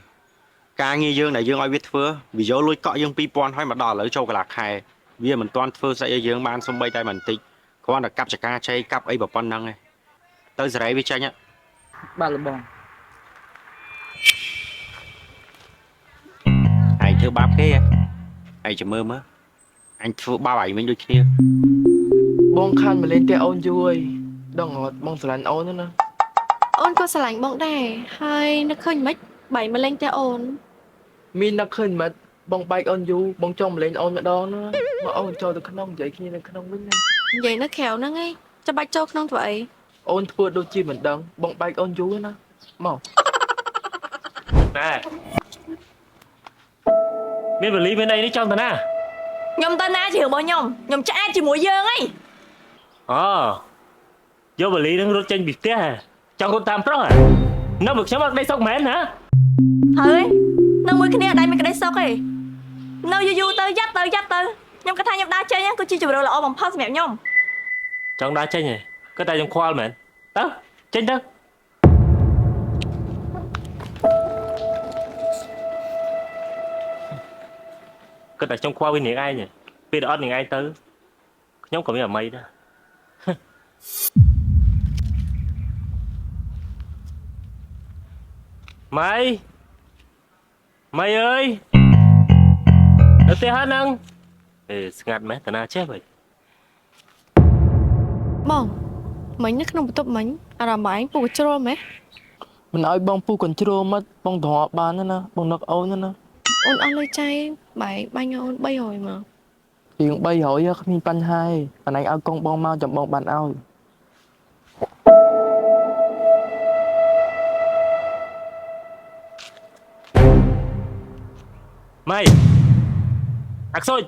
ការងារយើងដែលយើងឲ្យវាធ្វើវាយកលុយកក់យើង2000ហើយមកដល់ឥឡូវចូលកន្លះខែវាមិនទាន់ធ្វើស្អីឲ្យយើងបានសំបីតែបន្តិចគ្រាន់តែកាប់ចកាឆៃកាប់អីប៉ុណ្ណឹងឯងទៅសេរីវាចាញ់ ba là bóng ឯងធ្វើបាបគេឯងចាំមើលមើលអញធ្វើបាបឯងវិញដូចគ្នា បងខានមកលេងតែអូនយូរហើយដងអត់បងស្រឡាញ់អូនណា អូនក៏ស្រឡាញ់បងដែរហើយនឹកឃើញមិនបែរមកលេងតែអូន មាននឹកឃើញមិនបងបែកអូនយូរបងចង់មកលេងអូនម្ដងណាមកអូនចូលទៅក្នុងនិយាយគ្នានៅក្នុងវិញណា និយាយនៅក្រៅហ្នឹងឯងចាំបាច់ចូលក្នុងធ្វើអី អូនធ្វើដូចជាមិនដឹងបងបែកអូនយូរណាមក nè miền vật lý bên đây nó trong thật nè ខ្ញុំទៅណាជារឿងរបស់ខ្ញុំឆ្អែតជាមួយយើងអី vô vật lý nó rút chân bịt té à trong con tam pro à nó vực sống ở đây xong mến hả ហើយនៅមួយគ្នាអត់ដែលមានក្តីសុខទេនៅយូរទៅយ៉ាប់ទៅខ្ញុំគិតថាខ្ញុំដើរចេញគឺជាជម្រើសល្អបំផុតសម្រាប់ខ្ញុំ trong đá chân này có tay trong khoa mến tớ chân tớ có tại trong khoa bên những ai nhỉ bên đó những ai tới nhóm còn biết là mây đó mày mày ơi nó tê hết nâng ê ngặt mấy tao na chết vậy បងមិញនៅក្នុងបន្ទប់មិញអារម្មណ៍ឯងពូកជ្រុលម៉េះ មិនឲ្យបងពូកញ្ជ្រោលមកបងត្រប់បានណាបងនឹកអូនណា អូនអស់លុយចាយបែរបាញ់អូន300មក រៀង300គ្មានបញ្ហាទេអានេះឲ្យកងបងមកចាំបងបានឲ្យ mày ác xôi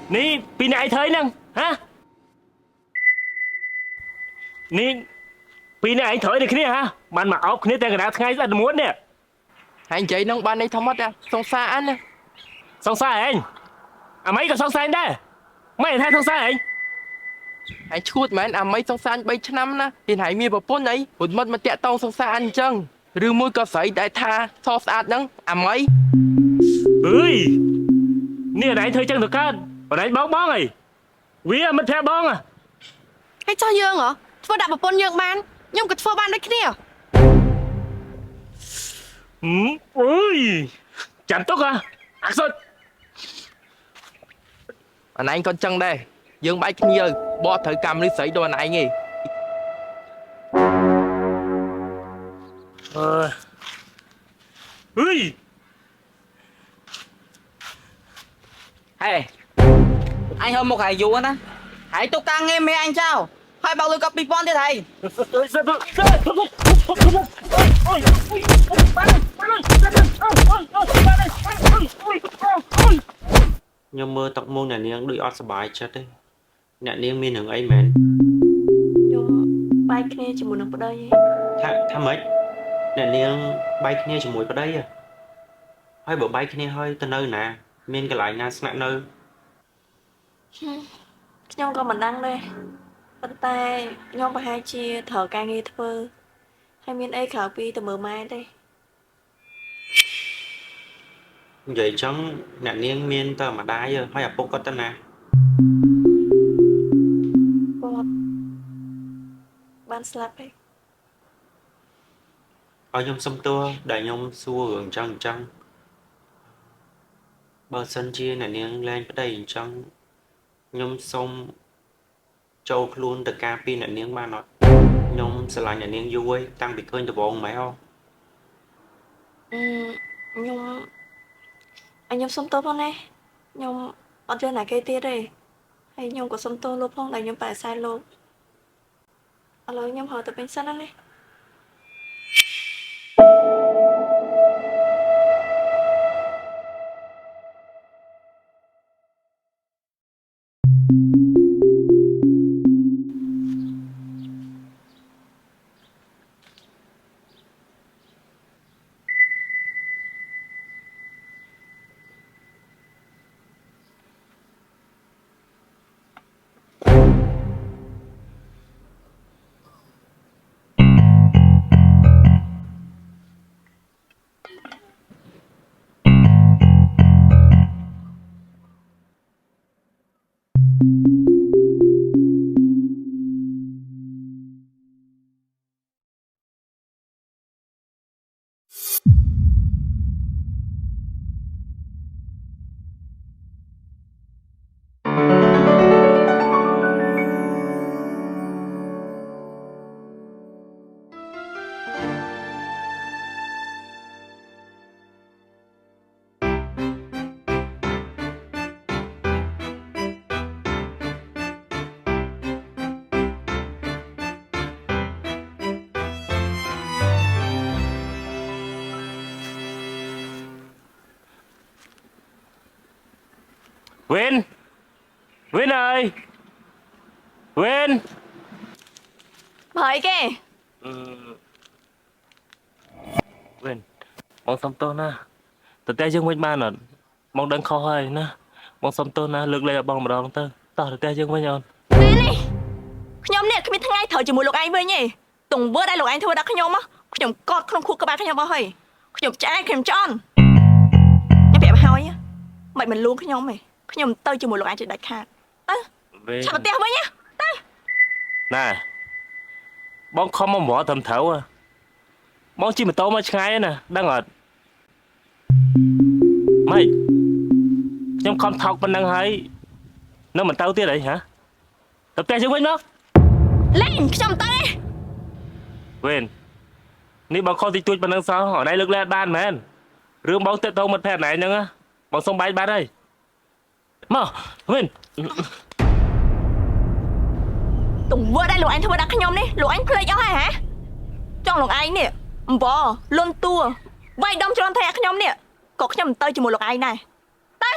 ní pin này thấy nâng hả ní ពីនេះឯងត្រូវនេះគ្នាហ៎បានមកអោបគ្នាតែកណ្ដាលថ្ងៃស្អិតល្មួតនេះ Anh chạy nông ban này thăm mắt à, xong xa ăn nè. សង្សារឯងអាម៉េចក៏សង្សារដែរម៉េចថាសង្សារឯង Anh chuột mà anh mấy xong xa anh 3 năm nè. Thì hãy mi vào bốn ấy, một mất mà tẹt tông xong xa ăn chăng. Rư môi có sấy đại tha, so sát nắng, mấy. អើយនេះឯងធ្វើចឹងទៅកើតបងឯងបងអីវាមិនប្រាប់បងហ៎ ហើយចោះយើងហ៎ធ្វើដាក់ប្រពន្ធយើងបានខ្ញុំក៏ធ្វើបានដូចគ្នា អើយចាំទុកហ៎អាសុត Anh con chăng đây. Dương bãi kia, bỏ thử cầm đi sấy đồ anh ấy. អើយ Hey, anh hôm một ngày vụ á, hãy tục ca nghe mẹ anh sao? Hai bao lư cặp bị pon thế thầy. Nhưng mơ tóc môn này niên đuổi ót bài chết đấy nè niên miên hưởng ấy mến ខ្ញុំបាយគ្នាជាមួយនឹងប្តី tha mấy nè niên bay kia chỉ mùi vào đây à hơi bộ bay kia hơi từ nơi nè miên cái lại nga snack nơi ខ្ញុំក៏មិនដឹងដែរប៉ុន្តែខ្ញុំប្រហែលជាត្រូវការងារធ្វើហើយមានអីក្រៅពីទៅមើលម៉ែទេ vậy chẳng nè niên miên tờ mà đá giờ hơi à bốc có tên nè គាត់បានស្លាប់ហើយ ở nhom sông tua đại nhom xua hưởng trăng bờ sân chia nè niên lên ở đây trăng nhom sông châu luôn từ ca pin nè niên ba nó nhom sẽ lại nè niên vui tăng bị cơn từ bộ máy không ខ្ញុំសុំទោសផងណាខ្ញុំអត់យល់ណាគេទៀតទេហើយខ្ញុំក៏សុំទោសលោកផងដែលខ្ញុំបដិសេធលោកឥឡូវខ្ញុំហៅទៅពេញសិនណា Win Win ơi Win បើអីគេ Win បងសុំទោសណាតតែយើងវិញបានអត់បងដឹងខុសហើយណាបងសុំទោសណាលើកលែងឲ្យបងម្ដងទៅតោះតតែយើងវិញអូន ពេលនេះខ្ញុំនេះគ្មានថ្ងៃត្រូវជាមួយលោកឯងវិញទេទង្វើដែលលោកឯងធ្វើដល់ខ្ញុំខ្ញុំកត់ក្នុងខួរក្បាលខ្ញុំអស់ហើយខ្ញុំឆ្អែតខ្ញុំចន់ខ្ញុំប្រាប់ហើយមិនលួងខ្ញុំទេខ្ញុំទៅជាមួយលោកឯងជិះដាច់ខាតទៅឆាប់ទៅផ្ទះវិញទៅ ណែបងខំមកវត្តត្រឹមត្រូវបងជិះម៉ូតូមកឆ្ងាយណាដឹងអត់ម៉េចខ្ញុំខំថោកប៉ុណ្ណឹងហើយនៅមិនទៅទៀតអីហ៎ទៅផ្ទះយើងវិញមក លេងខ្ញុំទៅ Win នេះបងខំតិចតួចប៉ុណ្ណឹងសោះអត់ឯងលើកលែងបានមែនរឿងបងទៅទៅមិត្តភក្តិណែហ្នឹងបងសុំបាយបាត់ហើយមក Win ទង្វើដែលលោកឯងធ្វើដល់ខ្ញុំនេះលោកឯងភ្លេចអស់ហើយហ៎ចង់លោកឯងនេះអំបលន់តួវាយដំច្រន់តែខ្ញុំនេះក៏ខ្ញុំទៅជាមួយលោកឯងដែរទៅ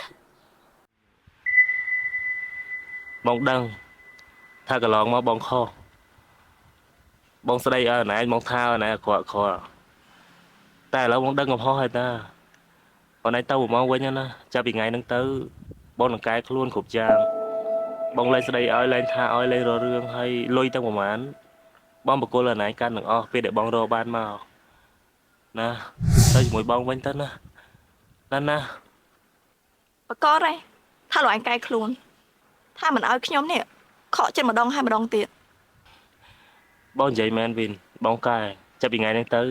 បងដឹងថាកន្លងមកបងខុសប បងស្ដីអើណែបងថាណែខកខតែឥឡូវបងដឹងកំហុសហើយតាបងឯងទៅមកវិញណាចាប់ពីថ្ងៃហ្នឹងទៅបងនឹងកែខ្លួនគ្រប់យ៉ាងបងលែងស្ដីឲ្យលែងថាឲ្យលែងរករឿងហើយលុយទាំងប្រមាណបងបកគលឲ្យណែកាន់ទាំងអស់ពេលដែលបងរកបានមកណាទៅជាមួយបងវិញទៅណាណា បកកដែរថាលោកឯងកែខ្លួនថាមិនឲ្យខ្ញុំនេះខកចិត្តម្ដងហើយម្ដងទៀត បងនិយាយមែនវិញបងកែចាប់ពីថ្ងៃហ្នឹងទៅ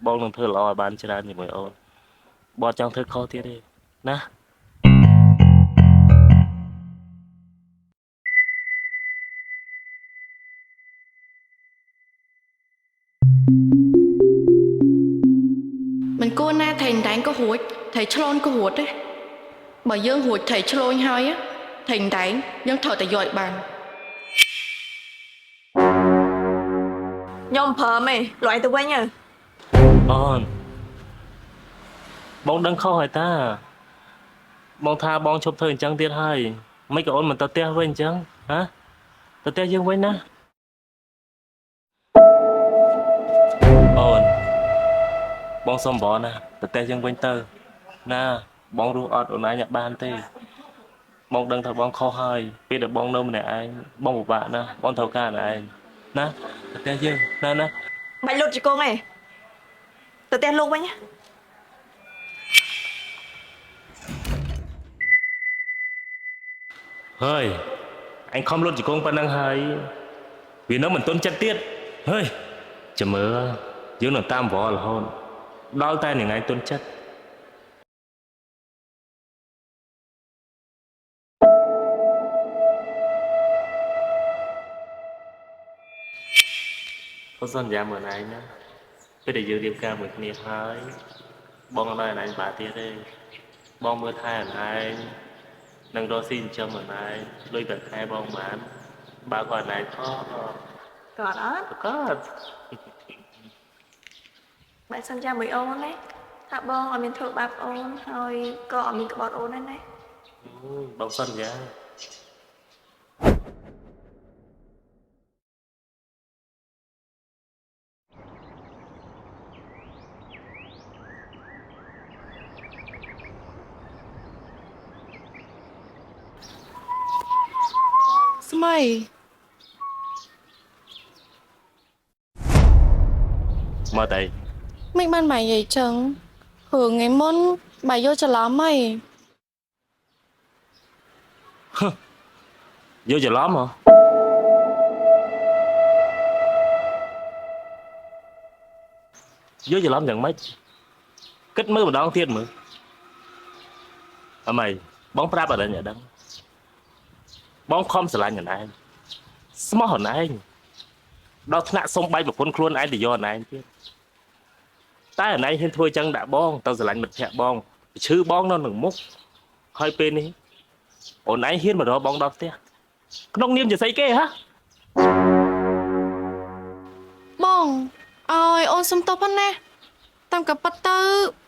បងនឹងធ្វើល្អឲ្យបានច្រើនជាមួយអូនបងចង់ធ្វើខុសទៀតទេណា មិនគួរណាថៃតែងក៏រួចថៃឆ្លូនក៏រួចទេបើយើងរួចថៃឆ្លូនហើយថៃតែងយើងត្រូវតែយកឲ្យបាន ខ្ញុំព្រមឯងលោកឯងទៅវិញទៅ អូនបងដឹងខុសហើយតាបងថាបងឈប់ធ្វើអញ្ចឹងទៀតហើយមិនក៏អូនមិនទៅផ្ទះវិញអញ្ចឹងហ៎ទៅផ្ទះយើងវិញណាអូនបងសុំបងណាទៅផ្ទះយើងវិញទៅណាបងរស់អត់អូនឯងបានទេបងដឹងថាបងខុសហើយពេលដែលបងនៅម្នាក់ឯងបងពិបាកណាបងត្រូវការឯងណាទៅផ្ទះយើងណា បាច់លុតជង្គង់ឯងទៅផ្ទះលោកវិញណា ហើយអញខំលុតជង្គង់ប៉ុណ្ណឹងហើយវានៅមិនទន់ចិត្តទៀតហើយចាំមើលយើងនឹងតាមវល់រហូតដល់តែថ្ងៃទន់ចិត្តខ្ញុំសន្យាមើលឯងណាពេលដែលយើងរៀបការមួយគ្នាហើយបងអត់ឲ្យឯងបាទៀតទេបងមើលថែឯងនឹងរកស៊ីចិញ្ចឹមឯងដូចតែខែបងបានបើគាត់ឯងខក គាត់អត់ គាត់ បែរសន្យាមួយអូនណាថាបងអត់មានធ្វើបាបអូនហើយក៏អត់មានក្បត់អូនដែរណា បងសន្យា ស្មៃ មកតែ មិនបានបាយយាយចឹងរឿងថ្ងៃមុនបាយយកច្រឡំហី យកច្រឡំហ៎យកច្រឡំយ៉ាងម៉េចគិតមើលម្ដងទៀតមើលអីបងប្រាប់អត់ដឹងដឹងបងខំស្រឡាញ់ខ្លួនឯងស្មោះខ្លួនឯងដល់ថ្នាក់សុំបាយប្រពន្ធខ្លួនឯងទៅយកខ្លួនឯងទៀតតែខ្លួនឯងហ៊ានធ្វើចឹងដាក់បងទៅស្រឡាញ់មិត្តភក្តិបងឈឺបងនៅនឹងមុខហើយពេលនេះអូនឯងហ៊ានមករកបងដល់ផ្ទះក្នុងនាមជាស្អីគេហ៎ បងអើយអូនសុំទោសផងណាតាមកប៉ាត់ទៅ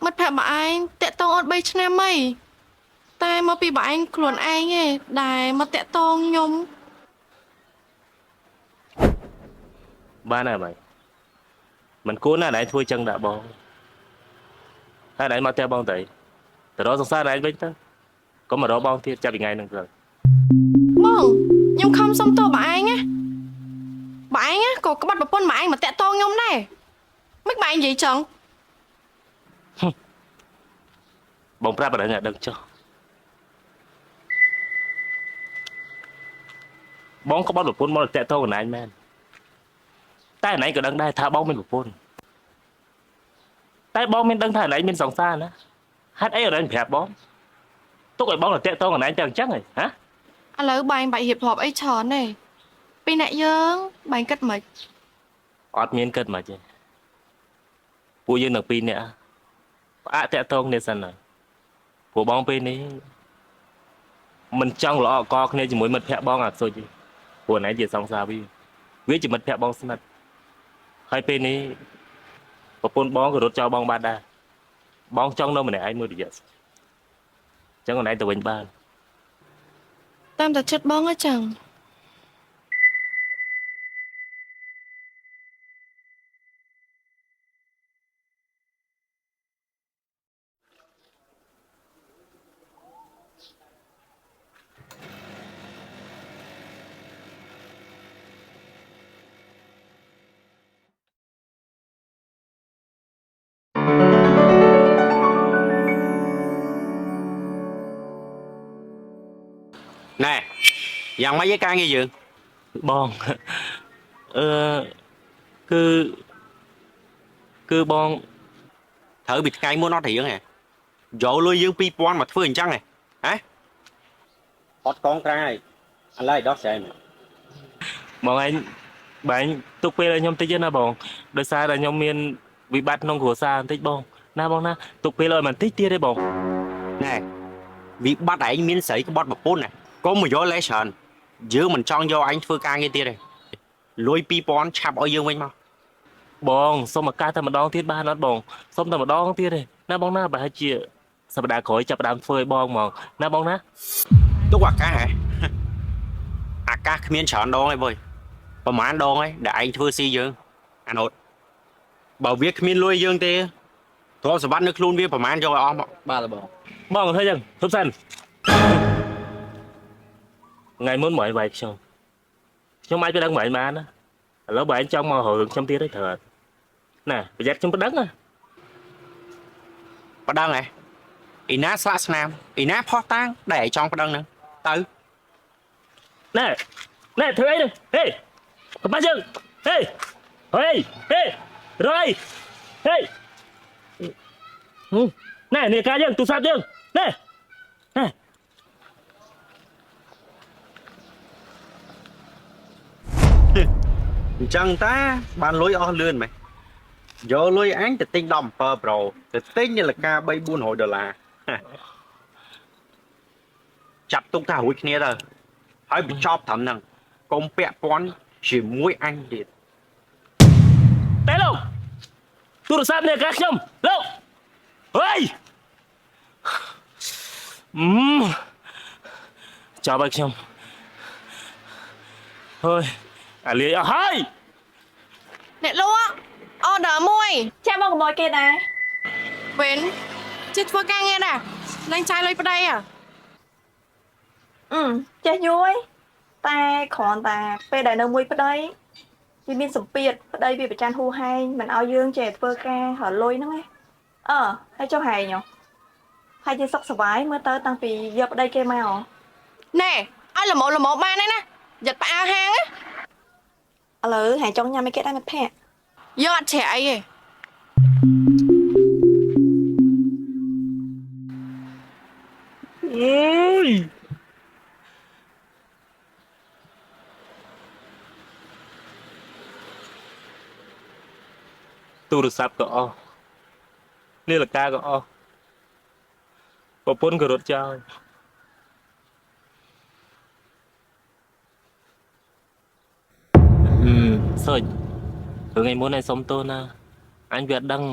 មិត្តភក្តិបងឯងតាក់តងអូន3ឆ្នាំហីតែមកពីបងឯងខ្លួនឯងឯងដែលមកតាក់តងខ្ញុំ បានហើយបាយមិនគួរណាស់ឯងធ្វើចឹងដាក់បងហើយឯងមកផ្ទះបងទៅរកសង្សារឯងវិញទៅកុំមករកបងទៀតចាប់ពីថ្ងៃហ្នឹងទៅ បងខ្ញុំខំសុំទោសបងឯងណាបងឯងក៏ក្បត់ប្រពន្ធបងឯងមកតាក់តងខ្ញុំដែរមិនបងឯងនិយាយចឹង បងប្រាប់អត់ដឹងចុះបងក្បត់ប្រពន្ធមកតាក់តងខ្លួនឯងមែនតែខ្លួនឯងក៏ដឹងដែរថាបងមានប្រពន្ធតែបងមានដឹងថាខ្លួនឯងមានសង្សារណាហេតុអីអត់ឯងប្រាប់បងទុកឲ្យបងតាក់តងខ្លួនឯងទៅអញ្ចឹងហ៎ហ៎ ឥឡូវបងបាច់រៀបរាប់អីច្រើនទេពីអ្នកយើងបងគិតមិន អត់មានគិតមកទេពួកយើងទាំងពីរនាក់ផ្អាកតាក់តងគ្នាសិនហើយព្រោះបងពេលនេះមិនចង់ល្អអកគ្នាជាមួយមិត្តភក្តិបងអាសុចទេព្រោះណែជាសង្សារវាជាមិត្តភក្តិបងស្និទ្ធហើយពេលនេះប្រពន្ធបងក៏រត់ចោលបងបានដែរបងចង់នៅម្នាក់ឯងមួយរយៈចឹងខ្លួនឯងទៅវិញបាន តាមតែចិត្តបងអញ្ចឹង nè dạng mấy cái ca nghe gì បង អឺគឺបង thử bị cái muốn nó thì nè dỗ lui dương pi pon mà thưa chăng này hả hot con trai anh lấy đó xem បងឯងបែងទុកពេលឲ្យខ្ញុំតិចទេណាបងដោយសារតែខ្ញុំមានវិបត្តិក្នុងគ្រួសារបន្តិចបងណាបងណាទុកពេលឲ្យបន្តិចទៀតទេបង nè bị bắt ấy miếng sấy cái bọt bập bún này có một gió lẽ sờn dưới mình chọn vô anh thưa ca nghe tia này lui pi pon chạp ở dương mình mà បងសុំឱកាសតែម្ដងទៀតបានអត់បងសុំតែម្ដងទៀតទេណាបងណាប្រហែលជាសប្តាហ៍ក្រោយចាប់ផ្ដើមធ្វើឲ្យបងហ្មងណាបងណា tốt quả cá hả à cá miếng sờn đón ấy bơi và mà ăn đón ấy để anh thưa si dương anh hốt bảo viết miếng lui dương tia thôi sẽ bắt nước luôn viết và mà ăn cho om បាទលោកបង បងធ្វើចឹងធប់សិនថ្ងៃមុនមកវាយខ្ញុំអាចទៅដឹងមិនបានណាឥឡូវបើឯងចង់មករឿងខ្ញុំទៀតទេត្រូវអត់ណាប្រយ័ត្នខ្ញុំប្តឹងណា bắt đăng này ý ná slap snam ý ná phó tang để trong bắt đăng nữa từ ណែធ្វើអីនេះហេកុំបាច់យើងហេរយហេណែនេះការយើងទូរស័ព្ទយើងណែ chẳng ta bàn lối o lươn mày vô lối ánh thì tinh đầm per pro thì tinh như là ca bay buôn hội đô la chặt tung thả hụi kia rồi hãy bị chọc thầm nằng công bẹ pon chỉ mũi anh đi តែលោកទូរស័ព្ទនេះការខ្ញុំលោកហេចាប់ឲ្យខ្ញុំហើយអាលីអស់ហើយ អ្នកលក់អឺដឺមួយ ចាបងកុំឲ្យគេដែរ វិញជិះធ្វើការងារដែរលែងចាយលុយប្តីហ៎ ចេះយួយតែគ្រាន់តែពេលដែលនៅមួយប្តីវាមានសម្ពាធប្តីវាប្រច័ណ្ឌហួហែងមិនឲ្យយើងចេះធ្វើការរលុយហ្នឹងឯងហើយចុះហែងហើយជាសុខសប្បាយមើលទៅតាំងពីយកប្តីគេមក ណែឲ្យល្មមបានហើយណាយ៉ាត់ផ្អើហាងណា ឥឡូវហែងចង់ញ៉ាំអីគេដែរមិត្តភក្តិ យកអត់ច្រាក់អីទេ អើយទូរស័ព្ទក៏អស់នាឡិកាក៏អស់ប្រពន្ធក៏រត់ចោលសុចថ្ងៃមុនឯងសុំទោសណាអញវាដឹង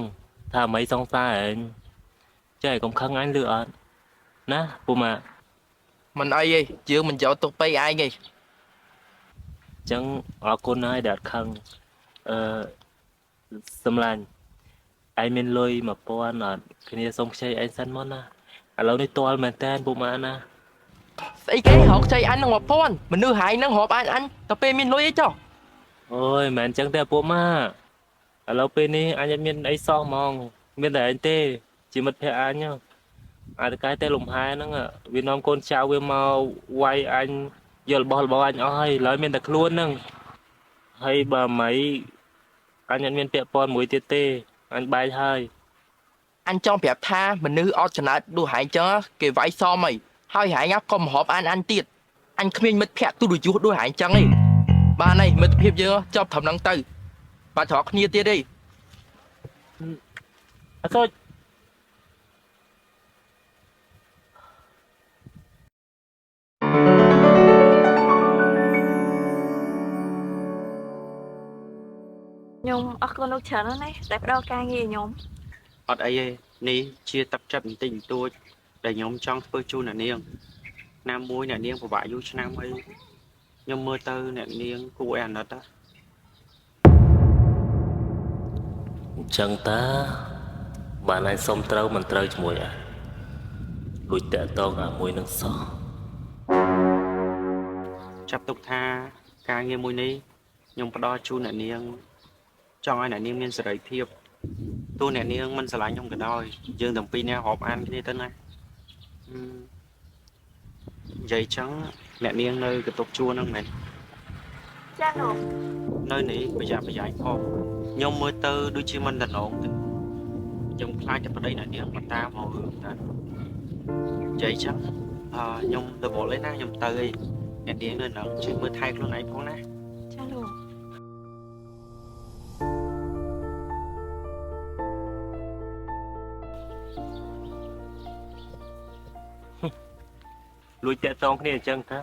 ថាមិនសង្សារឯងចេះកុំខឹងអញលឺអត់ណាពូម៉ា មិនអីទេយើងមិនយកទុកពេកឯងទេ ចឹងអរគុណហើយដែលអត់ខឹងសំឡាញ់ឯងមានលុយ1000អត់គ្នាសុំខ្ចីឯងសិនមកណាឥឡូវនេះទាល់មែនតើពូម៉ាណា ស្អីគេរកខ្ចីអញនឹង1000មនុស្សហែងនឹងរាប់អញទៅពេលមានលុយអីចុះ អូយមិនចឹងទេពូម៉ាឥឡូវពេលនេះអញអត់មានអីសោះហ្មងមានតែឯងទេជាមិត្តភក្តិអញអាចតែកាយតែលំហែហ្នឹងវានាំកូនចៅវាមកវាយអញយករបស់អញអស់ហើយឡើយមានតែខ្លួនហ្នឹងហើយបើមិនអញអត់មានពាក់ព័ន្ធមួយទៀតទេអញបែកហើយ អញចង់ប្រាប់ថាមនុស្សអត់ចំណើតដូចហែងចឹងគេវាយសមអីហើយហែងក៏មករាប់អញទៀតអញគ្មានមិត្តភក្តិទូរយុទ្ធដូចហែងចឹងទេបានហើយមិត្តភាពយើងចប់ត្រឹមហ្នឹងទៅបាត់រកគ្នាទៀតទេ អត់សូច ខ្ញុំអរគុណលោកច្រើនណាស់ដែលផ្ដល់ការងារឲ្យខ្ញុំ អត់អីទេនេះជាទឹកចិត្តបន្តិចបន្តួចដែលខ្ញុំចង់ធ្វើជូនអ្នកនាងណាមួយអ្នកនាងពិបាកយូរឆ្នាំអីខ្ញុំមើលទៅអ្នកនាងគួរឲ្យអាណិត អញ្ចឹងតាបានឯងសុំត្រូវមិនត្រូវជាមួយឯងដូចតកតងអាមួយនឹងសោះ ចាប់ទុកថាការងារមួយនេះខ្ញុំផ្ដល់ជូនអ្នកនាងចង់ឲ្យអ្នកនាងមានសេរីភាពទោះអ្នកនាងមិនស្រឡាញ់ខ្ញុំក៏ដោយយើងទាំងពីរនាក់រាប់អានគ្នាទៅណានិយាយចឹង អ្នកនាងនៅកន្ទប់ជួរហ្នឹងមែន ចាលោក នៅនេះប្រយ័ត្នប្រយែងផងខ្ញុំមើលទៅដូចជាមិនតំណងទេខ្ញុំខ្លាចតែប្តីអ្នកនាងមកតាមមករឿងណានិយាយចឹងខ្ញុំទៅបលឯណាខ្ញុំទៅឯអ្នកនាងនៅនឹងជួយមើលថែខ្លួនឯងផងណា ចាលោក លួចតាក់តងគ្នាអញ្ចឹងថា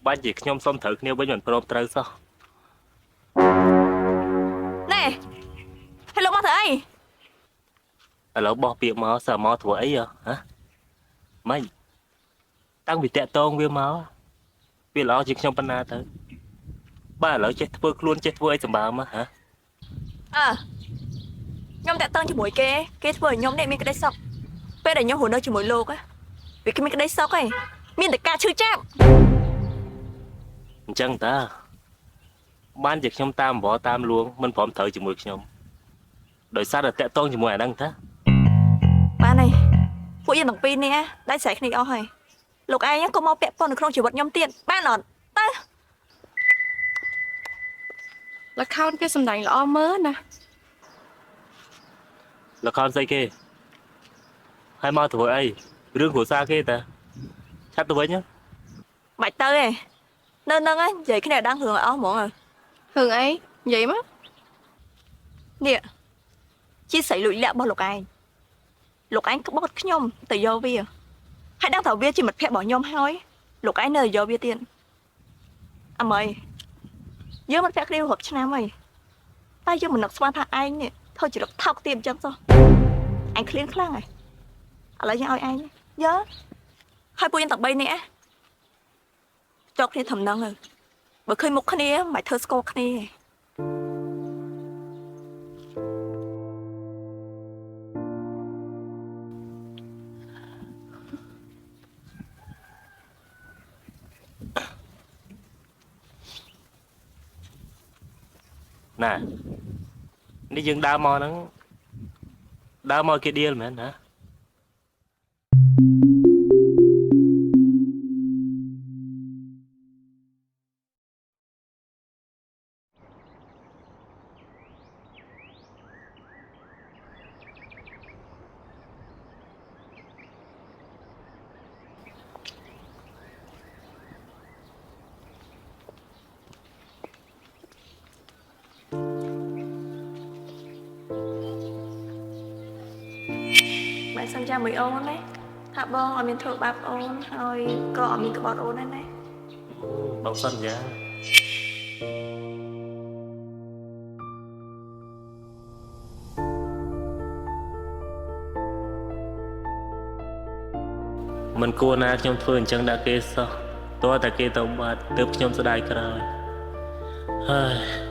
បាច់ជាខ្ញុំសុំត្រូវគ្នាវិញមិនព្រមត្រូវសោះ ណែហើយលោកមកធ្វើអី ឥឡូវបោះពាក្យមកសើមកធ្វើអីហ៎ម៉េចតាំងពីតាក់តងវាមកវាល្អជាងខ្ញុំប៉ុណ្ណាទៅបាទឥឡូវចេះធ្វើខ្លួនចេះធ្វើអីសម្បើមហ៎ ខ្ញុំតាក់ទងជាមួយគេធ្វើឲ្យខ្ញុំនេះមានក្តីសុខពេលដែលខ្ញុំរស់នៅជាមួយលោកវាគ្មានក្តីសុខទេមានតែការឈឺចាប់ អញ្ចឹងតាបានជាខ្ញុំតាមវល់តាមលួងមិនព្រមត្រូវជាមួយខ្ញុំដោយសារតែតាក់តងជាមួយអាហ្នឹងតា បានហើយពួកយើងទាំងពីរនេះដាច់ស្រ័យគ្នាអស់ហើយលោកឯងក៏មកពាក់ព័ន្ធនៅក្នុងជីវិតខ្ញុំទៀតបានអត់ទៅ ល្ខោនគេសម្ដែងល្អមើលណា ល្ខោនស្អីគេហើយមកធ្វើអីរឿងគ្រួសារគេតាឆាប់ទៅវិញ បាច់ទៅទេនៅនឹងនិយាយគ្នាដឹងរឿងអស់ហ្មង រឿងអីនិយាយមក នេះជាស្រីលួចលាក់របស់លោកឯងក្បត់ខ្ញុំទៅយកវាហើយដឹងថាវាជាមិត្តភក្តិរបស់ខ្ញុំហើយលោកឯងនៅយកវាទៀតអម័យយើងមិត្តភក្តិគ្នារាប់ឆ្នាំហើយតែយើងមិននឹកស្មានថាឯងនេះធ្វើជារកថោកទាបអញ្ចឹងសោះឯងឃ្លានខ្លាំងហើយឥឡូវយើងឲ្យឯងយកហើយពួកយើងទាំង3នាក់ចុកគ្នាធំនឹងហើយបើឃើញមុខគ្នាមិនធ្វើស្គាល់គ្នាណានេះយើងដើរមកហ្នឹងដើរមកគេដៀលមែនណា bạn xem cha mới ôn đấy thà bon ở miền thượng bạp ôn rồi có ở miền cực bọt ôn đấy này បើសិនយ៉ាមិនគួរណាខ្ញុំធ្វើអញ្ចឹងដាក់គេសោះតើតែគេទៅបាត់ទើបខ្ញុំស្ដាយក្រោយហើយ